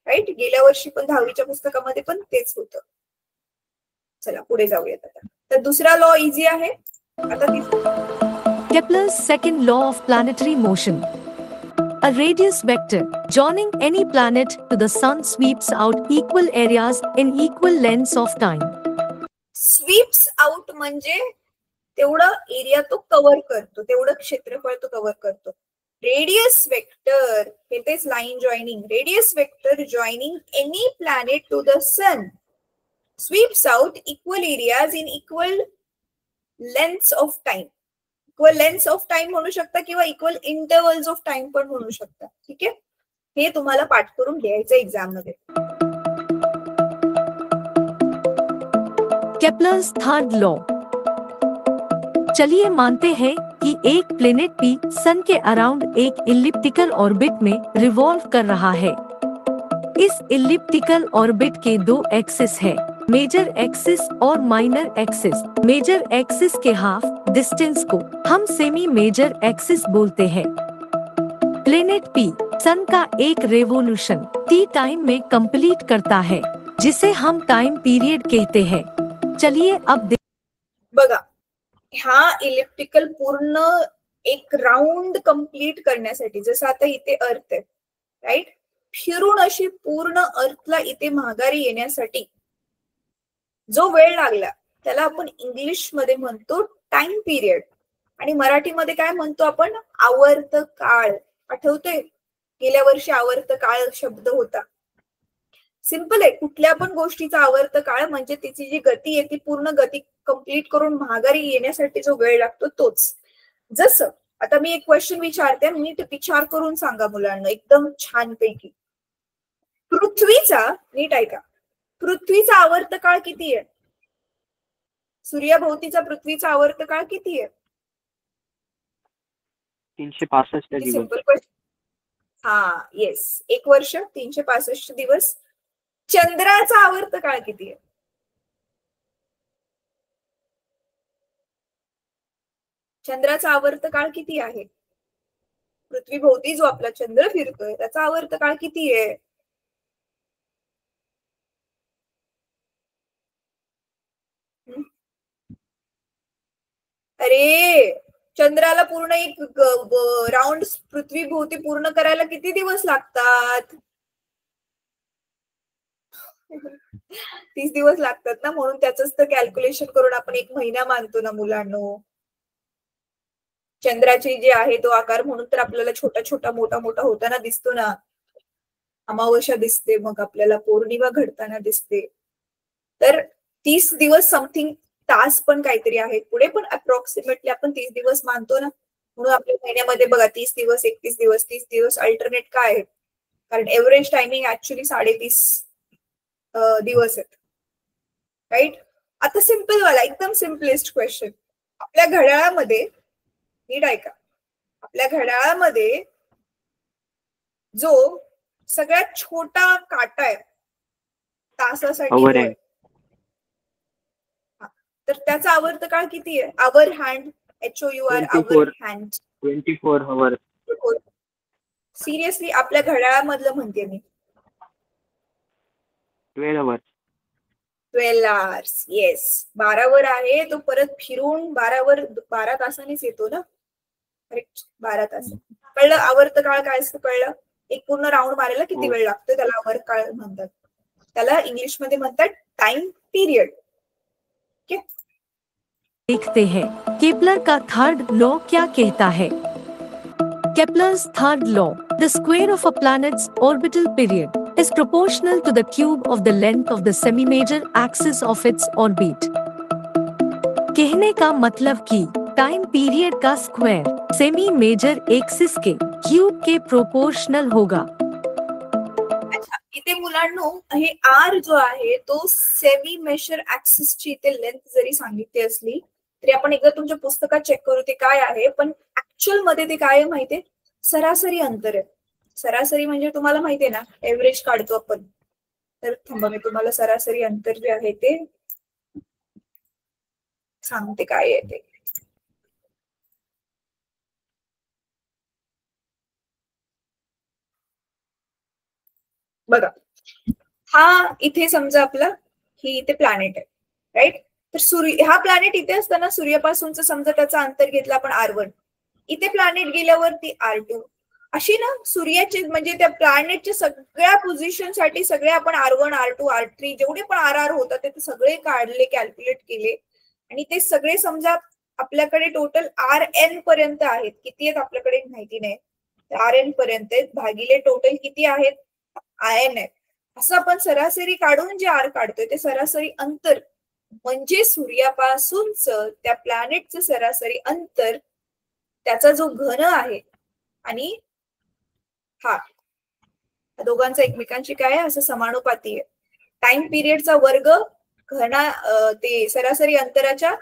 राईट. गेल्या वर्षी पण 10वीच्या पुस्तकामध्ये पण तेच होतं. चला पुढे जाऊयात आता. तर दुसरा लॉ इझी आहे. आता Kepler's second law of planetary motion. A radius vector joining any planet to the sun sweeps out equal areas in equal lengths of time. Sweeps out म्हणजे तेवढं एरिया तो कव्हर करतो, तेवढं क्षेत्रफळ तो कव्हर करतो. radius vector, it is line joining, radius vector joining any planet to the sun sweeps out equal areas in equal lengths of time. Equal lengths of time म्हणू शकता किंवा इक्वल इंटरवल्स ऑफ टाइम पण म्हणू शकता. ठीक आहे, हे तुम्हाला पाठ करून द्यायचं एग्जाम मध्ये. Kepler's third law. चलिए मानते हैं कि एक प्लेनेट पी सन के अराउंड एक इलिप्टिकल ऑर्बिट में रिवॉल्व कर रहा है. इस इलिप्टिकल ऑर्बिट के दो एक्सिस है, मेजर एक्सिस और माइनर एक्सिस. मेजर एक्सिस के हाफ डिस्टेंस को हम सेमी मेजर एक्सिस बोलते हैं. प्लेनेट पी सन का एक रेवोल्यूशन टी टाइम में कंप्लीट करता है, जिसे हम टाइम पीरियड कहते हैं. चलिए अब बघा, हा इलिप्टिकल पूर्ण एक राउंड कंप्लीट करण्यासाठी, जसं आता इथे अर्थ आहे राईट, फिरून अशी पूर्ण अर्थला इथे माघारी येण्यासाठी जो वेळ लागला त्याला आपण इंग्लिश मध्ये म्हणतो टाइम पिरियड, आणि मराठीमध्ये काय म्हणतो आपण, आवर्त काळ. आठवतंय, गेल्या वर्षी आवर्त काळ शब्द होता. सिंपल आहे, कुठल्या पण गोष्टीचा आवर्त काळ म्हणजे तिची जी गती आहे ती पूर्ण गती कंप्लीट करून माघारी येण्यासाठी जो वेळ लागतो तोच. जसं आता मी एक क्वेश्चन विचारते, नीट विचार करून सांगा मुलांना एकदम छानपैकी. पृथ्वीचा, नीट ऐका, पृथ्वीचा आवर्त काळ किती आहे? सूर्याभोवतीचा पृथ्वीचा आवर्त काळ किती आहे? 365 दिवस. Simple question. हा, येस, एक वर्ष 365 दिवस. चंद्राचा आवर्त काळ किती आहे? चंद्राचा आवर्त काळ किती आहे? पृथ्वीभोवती जो आपला चंद्र फिरतोय त्याचा आवर्त काळ किती आहे? अरे, चंद्राला पूर्ण एक राऊंड पृथ्वीभोवती पूर्ण करायला किती दिवस लागतात? 30 दिवस लागतात ना, म्हणून त्याच तर कॅल्क्युलेशन करून आपण एक महिना मानतो ना मुलांनो. चंद्राचे जे आहे तो आकार म्हणून तर आपल्याला छोटा छोटा मोठा मोठा होताना दिसतो ना. अमावस्या दिसते, मग आपल्याला पौर्णिमा घडताना दिसते. तर 30 दिवस समथिंग तास पण काहीतरी आहेत पुढे, पण अप्रॉक्सिमेटली आपण 30 दिवस मानतो ना. म्हणून आपल्या महिन्यामध्ये बघा 30 दिवस, 31 दिवस, 30 दिवस अल्टरनेट काय आहेत, कारण एव्हरेज टायमिंग ऍक्च्युली 30.5 दिवस आहेत राईट. आता सिंपल वाला एकदम सिम्पलेस्ट क्वेश्चन, आपल्या घड्याळामध्ये, नीट ऐका, आपल्या घड्याळामध्ये जो सगळ्यात छोटा काटा आहे तासासाठी, तर त्याचा आवर्त काळ किती आहे? Hour hand, HOUR, hour hand, 24 hours. Seriously आपल्या घड्याळामधलं म्हणते मी. 12 आवर्स. 12 hours, yes. 12 वर आहे तो, परत फिरून 12 वर 12 तासांनीच येतो ना. करेक्ट, 12 तास. कळलं आवर्त काळ काय असतं? कळलं, एक पूर्ण राऊंड मारायला किती वेळ लागतो त्याला आवर्त काळ म्हणतात. त्याला इंग्लिश मध्ये म्हणतात टाइम पीरियड. देखते हैं केपलर का थर्ड लॉ क्या कहता है. Kepler's third law, the square of a planet's orbital period is proportional to the cube of the length of the semi major axis of its orbit. कहने का मतलब कि टाइम पीरियड का square semi major axis के cube के proportional होगा. इथे मुलांनो हे आर जो आहे तो सेमी मेजर ऍक्सिसची इथे लेंथ जरी सांगितली असली तरी आपण एकदा तुमच्या पुस्तकात चेक करू ते काय आहे, पण ऍक्च्युअल मध्ये ते काय आहे माहितीये? सरासरी अंतर आहे. सरासरी म्हणजे तुम्हाला माहितीये ना, एव्हरेज काढतो आपण. तर थांबा, मी तुम्हाला सरासरी अंतर जे आहे ते सांगते काय आहे ते. बघा, हा इथे समजा आपला, ही इथे प्लॅनेट आहे राईट. तर सूर्य, हा प्लॅनेट इथे असताना सूर्यापासूनच समजा त्याचा अंतर घेतला आपण R1, इथे प्लॅनेट गेल्यावरती R2, अशी ना सूर्याचे म्हणजे त्या प्लॅनेटच्या सगळ्या पोझिशन साठी सगळे आपण R1, R2, R3 जेवढे पण RR होतात ते सगळे काढले, कॅल्क्युलेट केले, आणि ते सगळे समजा आपल्याकडे टोटल RN पर्यंत आहेत. किती आहेत आपल्याकडे माहिती नाही, RN पर्यंत आहेत, भागिले टोटल किती आहेत, IN आहेत. असं आपण सरासरी काढून जे R काढतोय ते सरासरी अंतर म्हणजे सूर्यापासूनच त्या प्लॅनेटचं सरासरी अंतर, त्याचा जो घन आहे आणि हा दोघांचा एकमेकांशी काय आहे असं समानुपाती आहे. टाइम पिरियडचा वर्ग घना ते सरासरी अंतराच्या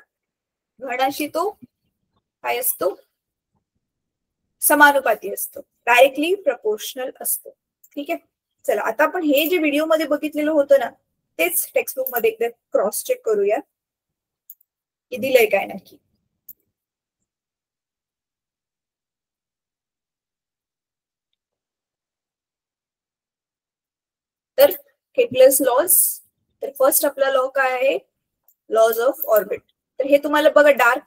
घनाशी तो काय असतो, समानुपाती असतो, डायरेक्टली प्रपोर्शनल असतो. ठीक आहे. चला आता आपण हे जे व्हिडिओ मध्ये बघितलेलं होतं ना तेच टेक्स्टबुक मध्ये एकदा क्रॉस चेक करूया की दिलंय काय नक्की. तर केपलर्स लॉज, तर फर्स्ट आपला लॉ काय आहे, लॉज ऑफ ऑर्बिट. तर हे तुम्हाला बघा डार्क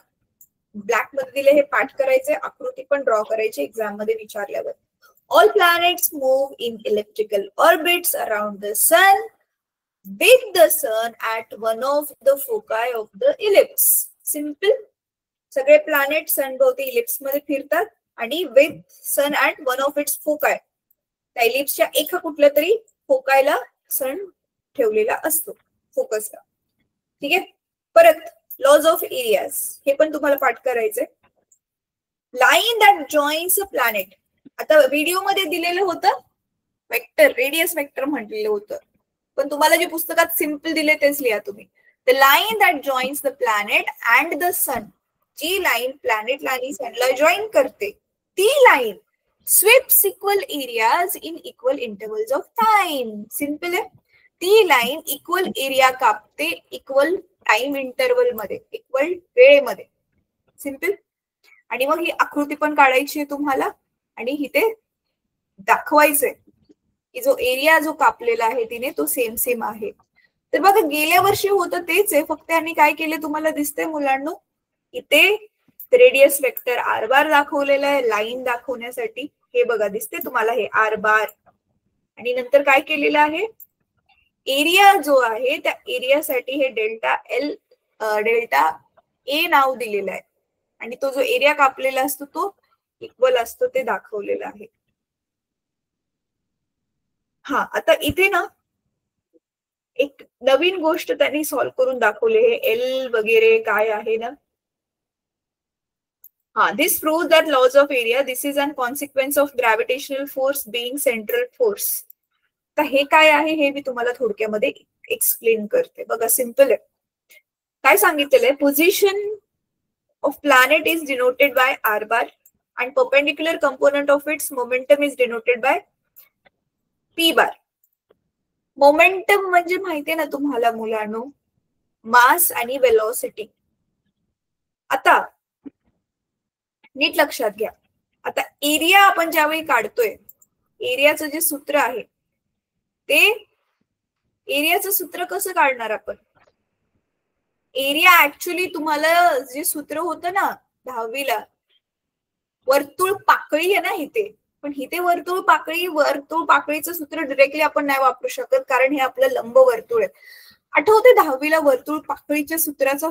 ब्लॅक मध्ये दिले, हे पाठ करायचे, आकृती पण ड्रॉ करायची एक्झाम मध्ये विचारल्यावर. All planets move in elliptical orbits around the sun with the sun at one of the foci of the ellipse. Simple. सगळे प्लॅनेट सन भोवती इलिप्स मध्ये फिरतात आणि with sun at one of its foci. त्या इलिप्सच्या एका कुठल्या तरी फोकायला सन ठेवलेला असतो, फोकसला. ठीक आहे. परत लॉज ऑफ एरियाज, हे पण तुम्हाला पाठ करायचंय. Line that joins a planet. आता व्हिडिओ मध्ये दिलेलं होतं वेक्टर, रेडियस वेक्टर म्हटलेलं होतं, पण तुम्हाला जे पुस्तकात सिंपल दिले तेच लिहा तुम्ही. The line that joins the planet and the sun, जी लाईन प्लॅनेटला आणि सनला जॉईन करते ती line sweeps equal areas in equal intervals of time. Simple आहे. ती लाईन इक्वल एरिया कापते इक्वल टाइम इंटरवल मध्ये, इक्वल वेळेमध्ये. सिंपल. आणि मग ही आकृती पण काढायची आहे तुम्हाला आणि इथे दाखवायचंय की जो एरिया जो कापलेला आहे तिने तो सेम आहे. तर बघा गेल्या वर्षी होतं तेच आहे, फक्त यांनी काय केले तुम्हाला दिसतंय मुलांनो, इथे रेडियस वेक्टर आर बार दाखवलेला आहे लाईन दाखवण्यासाठी. हे बघा दिसते तुम्हाला हे आर बार, आणि नंतर काय केलेलं आहे, एरिया जो आहे त्या एरियासाठी हे डेल्टा एल डेल्टा ए नाव दिलेलं आहे, आणि तो जो एरिया कापलेला असतो तो इक्वल असतो ते दाखवलेलं आहे. हा आता इथे ना एक नवीन गोष्ट त्यांनी सॉल्व्ह करून दाखवले, हे एल वगैरे काय आहे ना. हा, this prove that laws of area, this is an consequence of gravitational force being central force. तर हे काय आहे हे मी तुम्हाला थोडक्यामध्ये एक्सप्लेन करते. बघा सिंपल आहे. काय सांगितलेलं आहे, position of planet is denoted by r bar and perpendicular component of its momentum is denoted by p bar. Momentum म्हणजे माहितीये ना तुम्हाला मुलांनो, मास आणि वेलोसिटी. आता नीट लक्षात घ्या. आता एरिया आपण ज्यावेळी काढतोय, एरियाचं जे सूत्र आहे ते एरियाचं सूत्र कसं काढणार आपण. एरिया ऍक्च्युली तुम्हाला जे सूत्र होतं ना 10वीला, वर्तुळ पाकळी आहे ना इथे, पण इथे वर्तुळ पाकळीचं सूत्र डिरेक्टली आपण नाही वापरू शकत, कारण हे आपलं लंब वर्तुळ आहे. आठवते 10वीला वर्तुळ पाकळीच्या सूत्राचा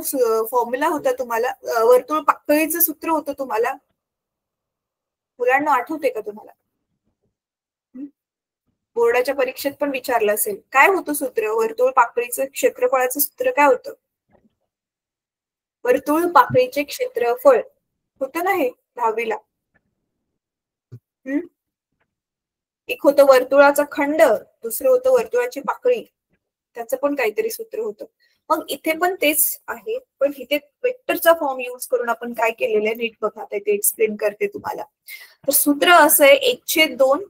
फॉर्म्युला होता तुम्हाला, वर्तुळ पाकळीचं सूत्र होतं तुम्हाला मुलांना, आठवते का तुम्हाला? बोर्डाच्या परीक्षेत पण विचारलं असेल. काय होतं सूत्र, वर्तुळ पाकळीचं क्षेत्रफळाचं सूत्र काय होतं? वर्तुळ पाकळीचे क्षेत्रफळ होतं ना हे 10वीला. एक होतं वर्तुळाचा खंड, दुसरं होतं वर्तुळाची पाकळी, त्याचं पण काहीतरी सूत्र होतं. मग इथे पण तेच आहे, पण इथे वेक्टरचा फॉर्म यूज करून आपण काय केलेलं आहे नीट बघा, ते एक्सप्लेन करते तुम्हाला. तर सूत्र असं आहे 1/2,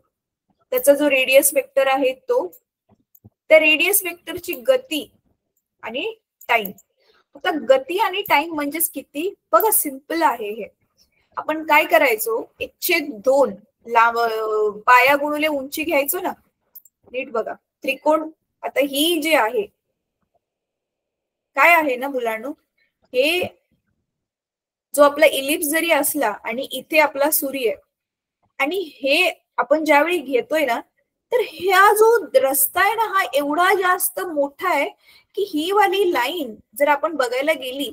त्याचा जो रेडियस वेक्टर आहे तो, त्या रेडियस वेक्टरची गती आणि टाइम. आता गती आणि टाइम म्हणजेच किती, बघा सिंपल आहे हे. आपण काय करायचो, 1/2 लांब पाया गुणुले उंची घ्यायचो ना. नीट बघा त्रिकोण. आता ही जे आहे काय आहे ना मुलांनो, हे जो आपला इलिप्स जरी असला आणि इथे आपला सूर्य, आणि हे आपण ज्यावेळी घेतोय ना, तर हा जो रस्ता आहे ना हा एवढा जास्त मोठा आहे की ही वाली लाईन जर आपण बघायला गेली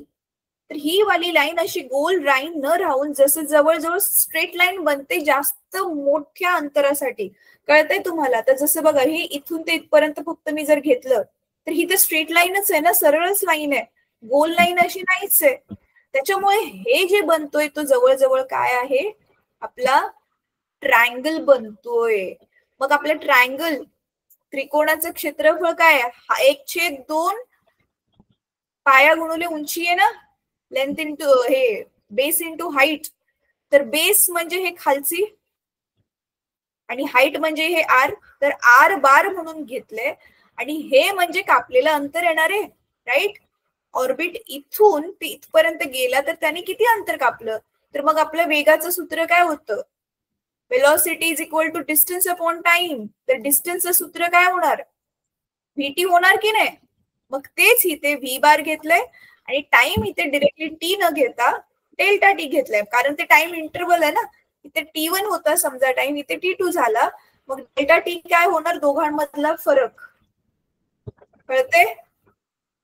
तर ही वाली लाईन अशी गोल लाईन न राहून जसं जवळजवळ स्ट्रेट लाईन बनते जास्त मोठ्या अंतरासाठी. कळतंय तुम्हाला? तर जसं बघा, ही इथून ते इथपर्यंत फक्त मी जर घेतलं तर ही तर स्ट्रेट लाईनच आहे ना, सरळच लाईन आहे, गोल लाईन अशी नाहीच आहे. त्याच्यामुळे हे जे बनतोय तो जवळजवळ काय आहे, आपला ट्रायंगल बनतोय. मग आपलं ट्रायंगल त्रिकोणाचं क्षेत्रफळ काय आहे? 1/2 पाया गुणुले उंची आहे ना, लेंथ इंटू हे बेस इंटू हाईट. तर बेस म्हणजे हे खालची आणि हाईट म्हणजे हे आर. तर आर बार म्हणून घेतलंय आणि हे म्हणजे कापलेलं अंतर येणार आहे, राईट. ऑर्बिट इथून ते इथपर्यंत गेला तर त्याने किती अंतर कापलं? तर मग आपलं वेगाचं सूत्र काय होतं? Velocity is equal to distance upon time. तर डिस्टन्सचं सूत्र काय होणार? व्हीटी होणार की नाही? मग तेच इथे व्ही बार घेतलंय आणि टाइम इथे डिरेक्टली टी न घेता डेल्टा टी घेतलंय, कारण ते टाइम इंटरवल आहे ना. इथे T1 होता समजा टाइम, इथे T2 झाला. मग डेल्टा टी काय होणार? दोघांमधला फरक. कळते?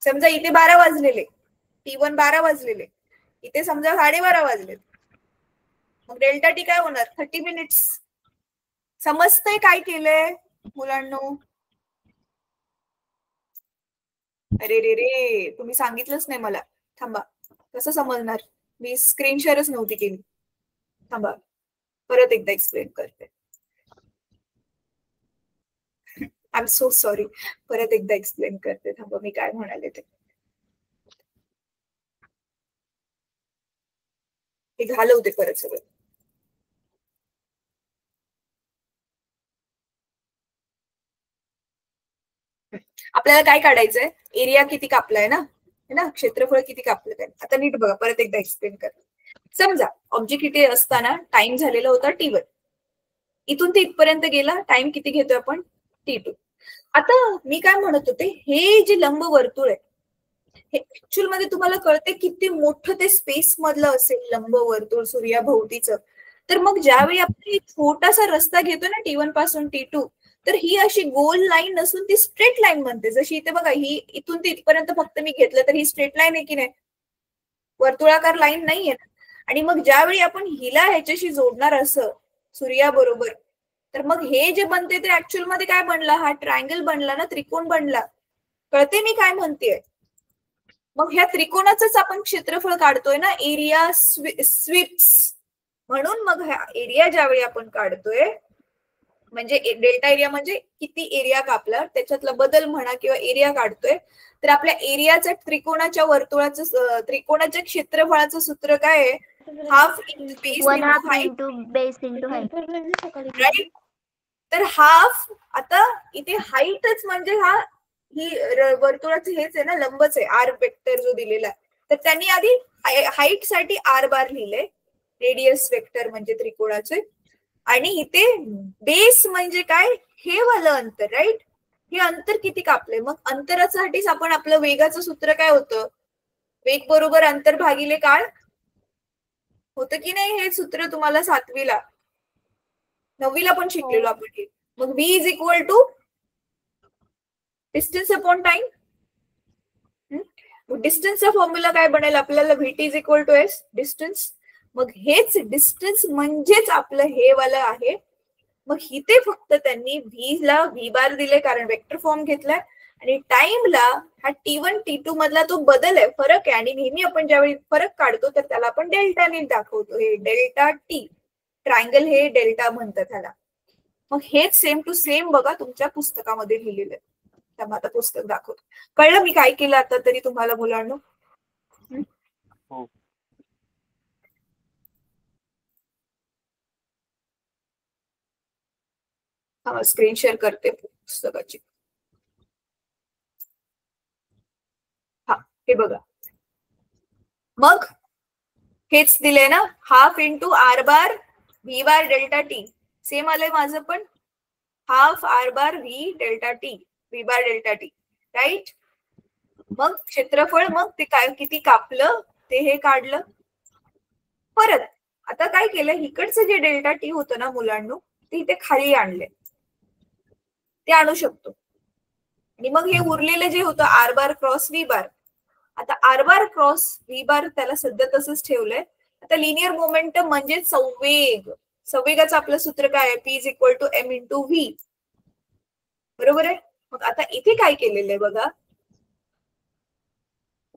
समजा इथे 12 वाजलेले, T1 12 वाजलेले, इथे समजा 12:30 वाजले, मग डेल्टा टी काय होणार? 30 मिनिट्स. समजतंय काय केलंय मुलांनो? अरे रे रे, तुम्ही सांगितलंच नाही मला. थांबा, कसं समजणार? मी स्क्रीन शेअरच नव्हती केली. थांबा, परत एकदा एक्सप्लेन करते. I am so sorry. परत एकदा एक्सप्लेन करते. थांबा, मी काय म्हणाले ते. हे घालवते परत सगळं. आपल्याला काय काढायचंय? एरिया किती कापलाय ना, है ना, क्षेत्रफळ किती कापलं. आता नीट बघा, परत एकदा एक्सप्लेन करते. समजा ऑब्जेक्ट इथे असताना टाइम झालेला होता T1, इथून ते इथपर्यंत गेला, टाइम किती घेतोय आपण? T2. आता मी काय म्हणत होते, हे जे लंब वर्तुळ आहे हे ऍक्च्युअल मध्ये तुम्हाला कळते किती मोठं ते स्पेस मधलं असेल लंब वर्तुळ सूर्याभोवतीचं. तर मग ज्यावेळी आपण छोटासा रस्ता घेतो ना T1 पासून T2, तर ही अशी गोल लाईन नसून ती स्ट्रेट लाईन बनते. जशी इथे बघा, ही इथून ते इथपर्यंत फक्त मी घेतलं तर ही स्ट्रेट लाईन आहे की नाही, वर्तुळाकार लाईन नाहीये. आणि मग ज्यावेळी आपण हिला ह्याच्याशी जोडणार असं सूर्याबरोबर, तर मग हे जे बनते ते ऍक्च्युअल मध्ये काय बनला? हा ट्रायंगल बनला ना, त्रिकोण बनला. कळते मी काय म्हणतेय? मग ह्या त्रिकोणाचंच आपण क्षेत्रफळ काढतोय ना, एरिया स्वीप्स. म्हणून मग हा एरिया ज्यावेळी आपण काढतोय, म्हणजे डेल्टा एरिया म्हणजे किती एरिया कापला त्याच्यातला बदल म्हणा, किंवा एरिया काढतोय, तर आपल्या एरियाचं त्रिकोणाच्या वर्तुळाचं त्रिकोणाच्या क्षेत्रफळाचं सूत्र काय आहे? Half into base into height, right. तर हाफ, आता इथे हाईटच म्हणजे हा ही वर्तुळाचं हेच आहे ना, लंबच आहे, आर वेक्टर जो दिलेला. तर त्यांनी आधी हाईट साठी आर बार लिहिले, रेडियस वेक्टर म्हणजे त्रिकोणाचे. आणि इथे बेस म्हणजे काय? हे वालं अंतर, राईट. हे अंतर किती कापले? मग अंतरासाठीच आपण आपलं वेगाचं सूत्र काय होतं? वेग बरोबर अंतर भागिले काळ होतं की नाही? हे सूत्र तुम्हाला 7वीला 9वीला पण शिकलेलो आपण हे. मग v is equal to distance upon time. डिस्टन्सचा फॉर्म्युला काय बनेल आपल्याला? vt is equal to s, distance. मग हेच डिस्टन्स म्हणजेच आपलं हे वालं आहे. मग इथे फक्त त्यांनी v ला v बार दिले, कारण वेक्टर फॉर्म घेतलाय. आणि टाइमला हा T1 T2 मधला तो बदल आहे, फरक आहे. आणि नेहमी आपण ज्यावेळी फरक काढतो तर त्याला आपण डेल्टाने दाखवतो. हे डेल्टा टी, ट्रायंगल हे डेल्टा म्हणतात ह्याला. मग हेच सेम टू सेम बघा तुमच्या पुस्तकामध्ये लिहिलेलं आहे. त्यामुळे आता पुस्तक दाखवतो. कळलं मी काय केलं आता तरी तुम्हाला मुलांनो? हा, स्क्रीन शेअर करते पुस्तकाची. हा, हे बघा. मग हेच दिले ना, half into R bar V bar delta T. Same आलंय माझं पण, half R bar V delta T, V bar delta T, right. मग क्षेत्रफळ, मग ते काय किती कापलं ते हे काढलं. परत आता काय केलं, इकडचं जे डेल्टा टी होतं ना मुलांनो, ते इथे खाली आणले. ते आणू शकतो. आणि मग हे उरलेलं जे होतं आर बार क्रॉस व्ही बार, आता आर बार क्रॉस व्ही बार त्याला सध्या तसंच ठेवलंय. आता लिनियर मोमेंटम म्हणजे संवेग. संवेगाचं आपलं सूत्र काय आहे? P is equal to M into V. बरोबर आहे. मग आता इथे काय केलेलं आहे बघा,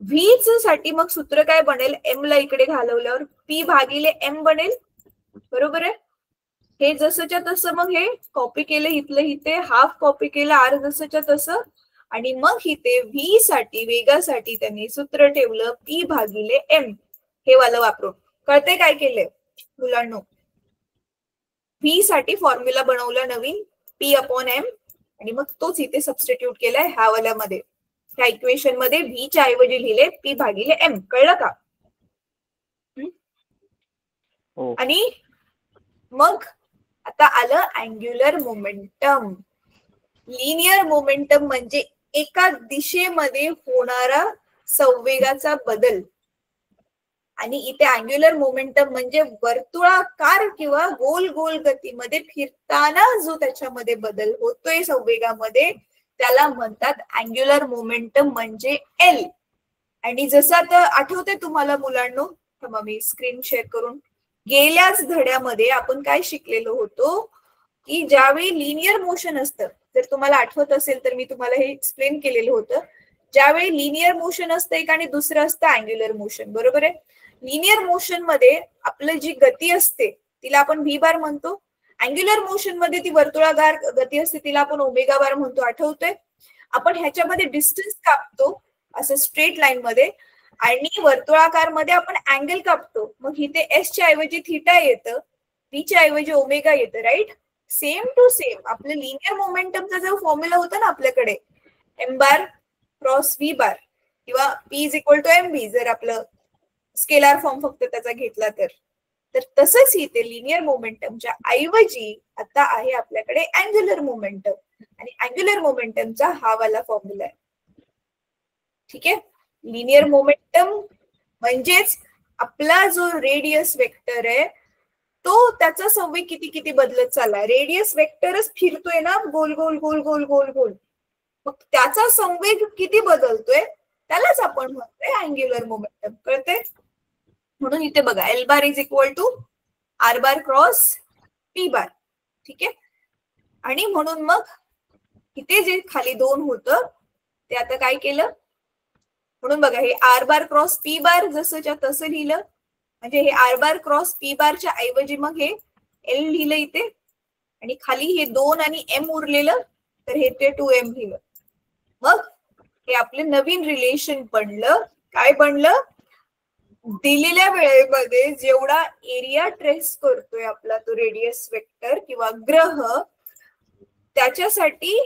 व्हीच साठी मग सूत्र काय बनेल? एम ला इकडे घालवल्यावर P भागिले एम बनेल. बरोबर आहे. हे जसंच्या तसं मग हे कॉपी केलं, इथलं इथे हाफ कॉपी केलं आर जसंच्या तसं, आणि मग इथे व्ही साठी वेगासाठी त्यांनी सूत्र ठेवलं P भागिले एम. हे वाला वापरून कळते काय केलंय मुलांनो? व्ही साठी फॉर्म्युला बनवला नवीन P अपॉन एम, आणि मग तोच इथे सबस्टिट्यूट केलाय ह्या वाल्यामध्ये. ह्या इक्वेशन मध्ये व्ही च्या ऐवजी लिहिले P भागिले एम. कळलं का? आणि मग आता आलं अँग्युलर मोमेंटम. लिनियर मोमेंटम म्हणजे एका दिशेमध्ये होणारा संवेगाचा बदल, आणि इथे अँग्युलर मोमेंटम म्हणजे वर्तुळाकार किंवा गोल गोल गतीमध्ये फिरताना जो त्याच्यामध्ये बदल होतोय संवेगामध्ये, त्याला म्हणतात अँग्युलर मोमेंटम म्हणजे एल. आणि जसं आता आठवते तुम्हाला मुलांनो, मी स्क्रीन शेअर करून, गेल्याच धड्यामध्ये आपण काय शिकलेलो होतो की ज्यावेळी लिनियर मोशन असतं, जर तुम्हाला आठवत असेल तर मी तुम्हाला हे एक्सप्लेन केलेलं होतं, ज्यावेळी लिनियर मोशन असतं एक आणि दुसरं असतं अँग्युलर मोशन. बरोबर आहे. लिनियर मोशन मध्ये आपलं जी गती असते तिला आपण व्ही बार म्हणतो. अँग्युलर मोशन मध्ये ती वर्तुळाकार गती असते तिला आपण ओमेगा बार म्हणतो. आठवतोय? आपण ह्याच्यामध्ये डिस्टन्स कापतो असं स्ट्रेट लाईन मध्ये, आणि वर्तुळाकार मध्ये आपण अँगल कापतो. मग इथे एस च्या ऐवजी थिटा येतं, व्ही च्या ऐवजी ओमेगा येतं. राईट. सेम टू सेम आपलं लिनियर मोमेंटमचा जो फॉर्म्युला होता ना आपल्याकडे, M bar cross V bar किंवा P is equal to M V, जर आपलं स्केलार फॉर्म फक्त त्याचा घेतला तर तसंच इथे लिनियर मोमेंटमच्या ऐवजी आता आहे आपल्याकडे अँग्युलर मोमेंटम, आणि अँग्युलर मोमेंटमचा हा वाला फॉर्म्युला आहे. ठीक आहे. लिनियर मोमेंटम म्हणजेच आपला जो रेडियस वेक्टर आहे तो त्याचा संवेग किती किती बदलत चाललाय. रेडियस वेक्टरच फिरतोय ना गोल गोल गोल गोल गोल गोल, मग त्याचा संवेग किती बदलतोय त्यालाच आपण म्हणतोय अँग्युलर मोमेंटम. कळते? म्हणून इथे बघा L bar is equal to R bar cross P bar. ठीक आहे. आणि म्हणून मग इथे जे खाली 2 होतं ते आता काय केलं, म्हणून बघा हे R bar cross P bar जसंच्या तसं लिहिलं, म्हणजे हे आर बार क्रॉस पी बारच्या ऐवजी मग हे एल लिहिलं इथे, आणि खाली हे 2 आणि एम उरलेलं तर हे ते 2m लिहिलं. मग हे आपले नवीन रिलेशन बनलं. काय बनलं? दिलेल्या वेळेमध्ये जेवढा एरिया ट्रेस करतोय आपला तो रेडियस वेक्टर किंवा ग्रह, त्याच्यासाठी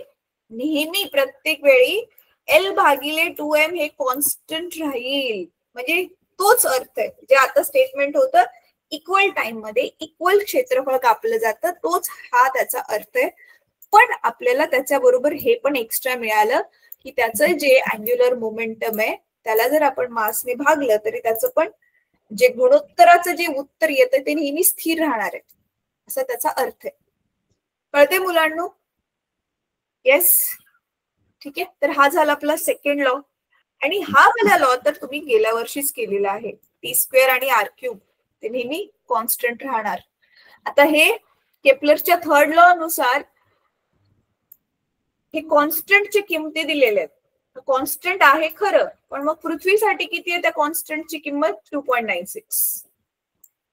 नेहमी प्रत्येक वेळी एल भागिले 2m हे कॉन्स्टंट राहील. म्हणजे तोच अर्थ आहे जे आता स्टेटमेंट होतं, इक्वल टाइम मध्ये इक्वल क्षेत्रफळ कापलं जातं, तोच हा त्याचा अर्थ आहे. पण आपल्याला त्याच्याबरोबर हे पण एक्स्ट्रा मिळालं की त्याचं जे अँग्युलर मोमेंटम आहे त्याला जर आपण मासने भागलं तरी त्याचं पण जे गुणोत्तराचं जे उत्तर येतं ते नेहमी स्थिर राहणार आहे, असा त्याचा अर्थ आहे. कळते मुलांनो? येस. ठीक आहे. तर हा झाला आपला सेकंड लॉ, आणि हा वाला लॉ तर तुम्ही गेल्या वर्षीच केलेला आहे. टी स्क्वेअर आणि आर क्यूब ते नेहमी कॉन्स्टंट राहणार. आता हे केपलरच्या थर्ड लॉ नुसार हे कॉन्स्टंटची किमती दिलेल्या आहेत. कॉन्स्टंट आहे खरं, पण मग पृथ्वीसाठी किती आहे त्या कॉन्स्टंटची किंमत? 2.96.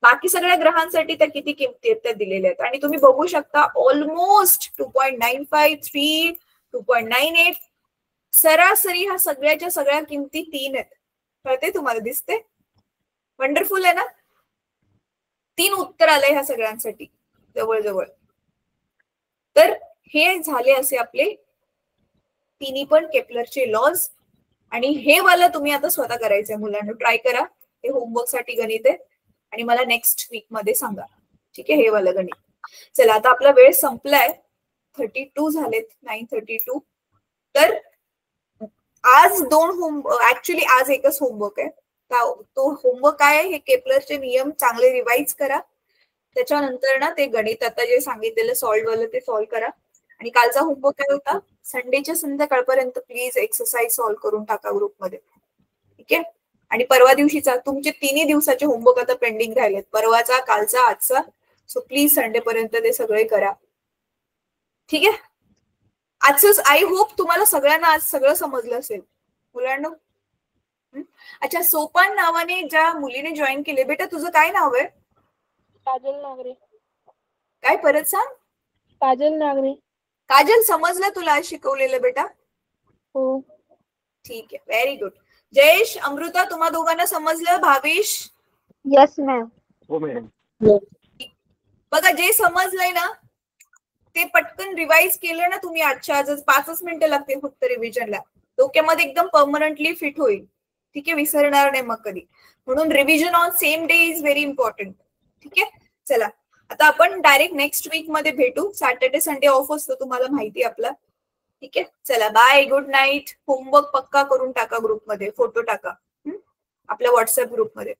बाकी सगळ्या ग्रहांसाठी त्या किती किमती आहेत त्या दिलेल्या आहेत, आणि तुम्ही बघू शकता ऑलमोस्ट 2.95, 3, 2.98 सरासरी ह्या सगळ्याच्या सगळ्या किमती 3 आहेत. कळते तुम्हाला? दिसते? वंडरफुल आहे ना? 3 उत्तर आलंय ह्या सगळ्यांसाठी जवळजवळ. तर हे झाले असे आपले तिन्ही पण केपलरचे लॉज, आणि हे वाला तुम्ही आता स्वतः करायचंय मुलांना. ट्राय करा. हे होमवर्क साठी गणित आहे, आणि मला नेक्स्ट वीक मध्ये सांगा. ठीक आहे? हे वाला गणित. चला आता आपला वेळ संपलाय. 32 झालेत, 9:32. तर आज 2 ऍक्च्युली आज एकच होमवर्क आहे. तो होमवर्क काय आहे? हे केपलरचे नियम चांगले रिवाइज करा. त्याच्यानंतर ना ते गणित आता जे सांगितलेलं सॉल्व्ह वालं ते सॉल्व्ह करा. आणि कालचा होमवर्क काय होता? संडेच्या संध्याकाळपर्यंत प्लीज एक्सरसाइज सॉल्व्ह करून टाका ग्रुपमध्ये. ठीक आहे. आणि परवा दिवशीचा तुमचे 3 दिवसाचे होमवर्क आता पेंडिंग राहिलेत, परवाचा, कालचा, आजचा. सो प्लीज संडे पर्यंत ते सगळे करा. ठीक आहे. आजच आय होप तुम्हाला सगळ्यांना आज सगळं समजलं असेल मुलांना. अच्छा, सोपान नावाने ज्या मुलीने जॉईन केले, बेटा तुझं काय नाव आहे? काजल नागरे. काय परत सांग? काजल नागरे. काजल, समजलं तुला आज शिकवलेलं बेटा? हो. ठीक आहे, व्हेरी गुड. जयेश, अमृता, तुम्हा दोघांना समजलं? भावेश? Yes ma'am. हो मॅडम. बघा, जे समजलंय ना ते पटकन रिवाइज केलं ना तुम्ही आजच्या आजच, 5 मिनिटं लागतील फक्त रिव्हिजनला, डोक्यामध्ये एकदम परमनंटली फिट होईल. ठीक आहे, विसरणार नाही मग कधी. म्हणून revision on same day is very important. ठीक आहे, चला आता आपण डायरेक्ट नेक्स्ट वीक मध्ये भेटू. सॅटर्डे संडे ऑफ असतो, तुम्हाला माहिती आपला. ठीक आहे, चला बाय, गुड नाईट. होमवर्क पक्का करून टाका ग्रुपमध्ये, फोटो टाका आपल्या व्हॉट्सअप ग्रुपमध्ये.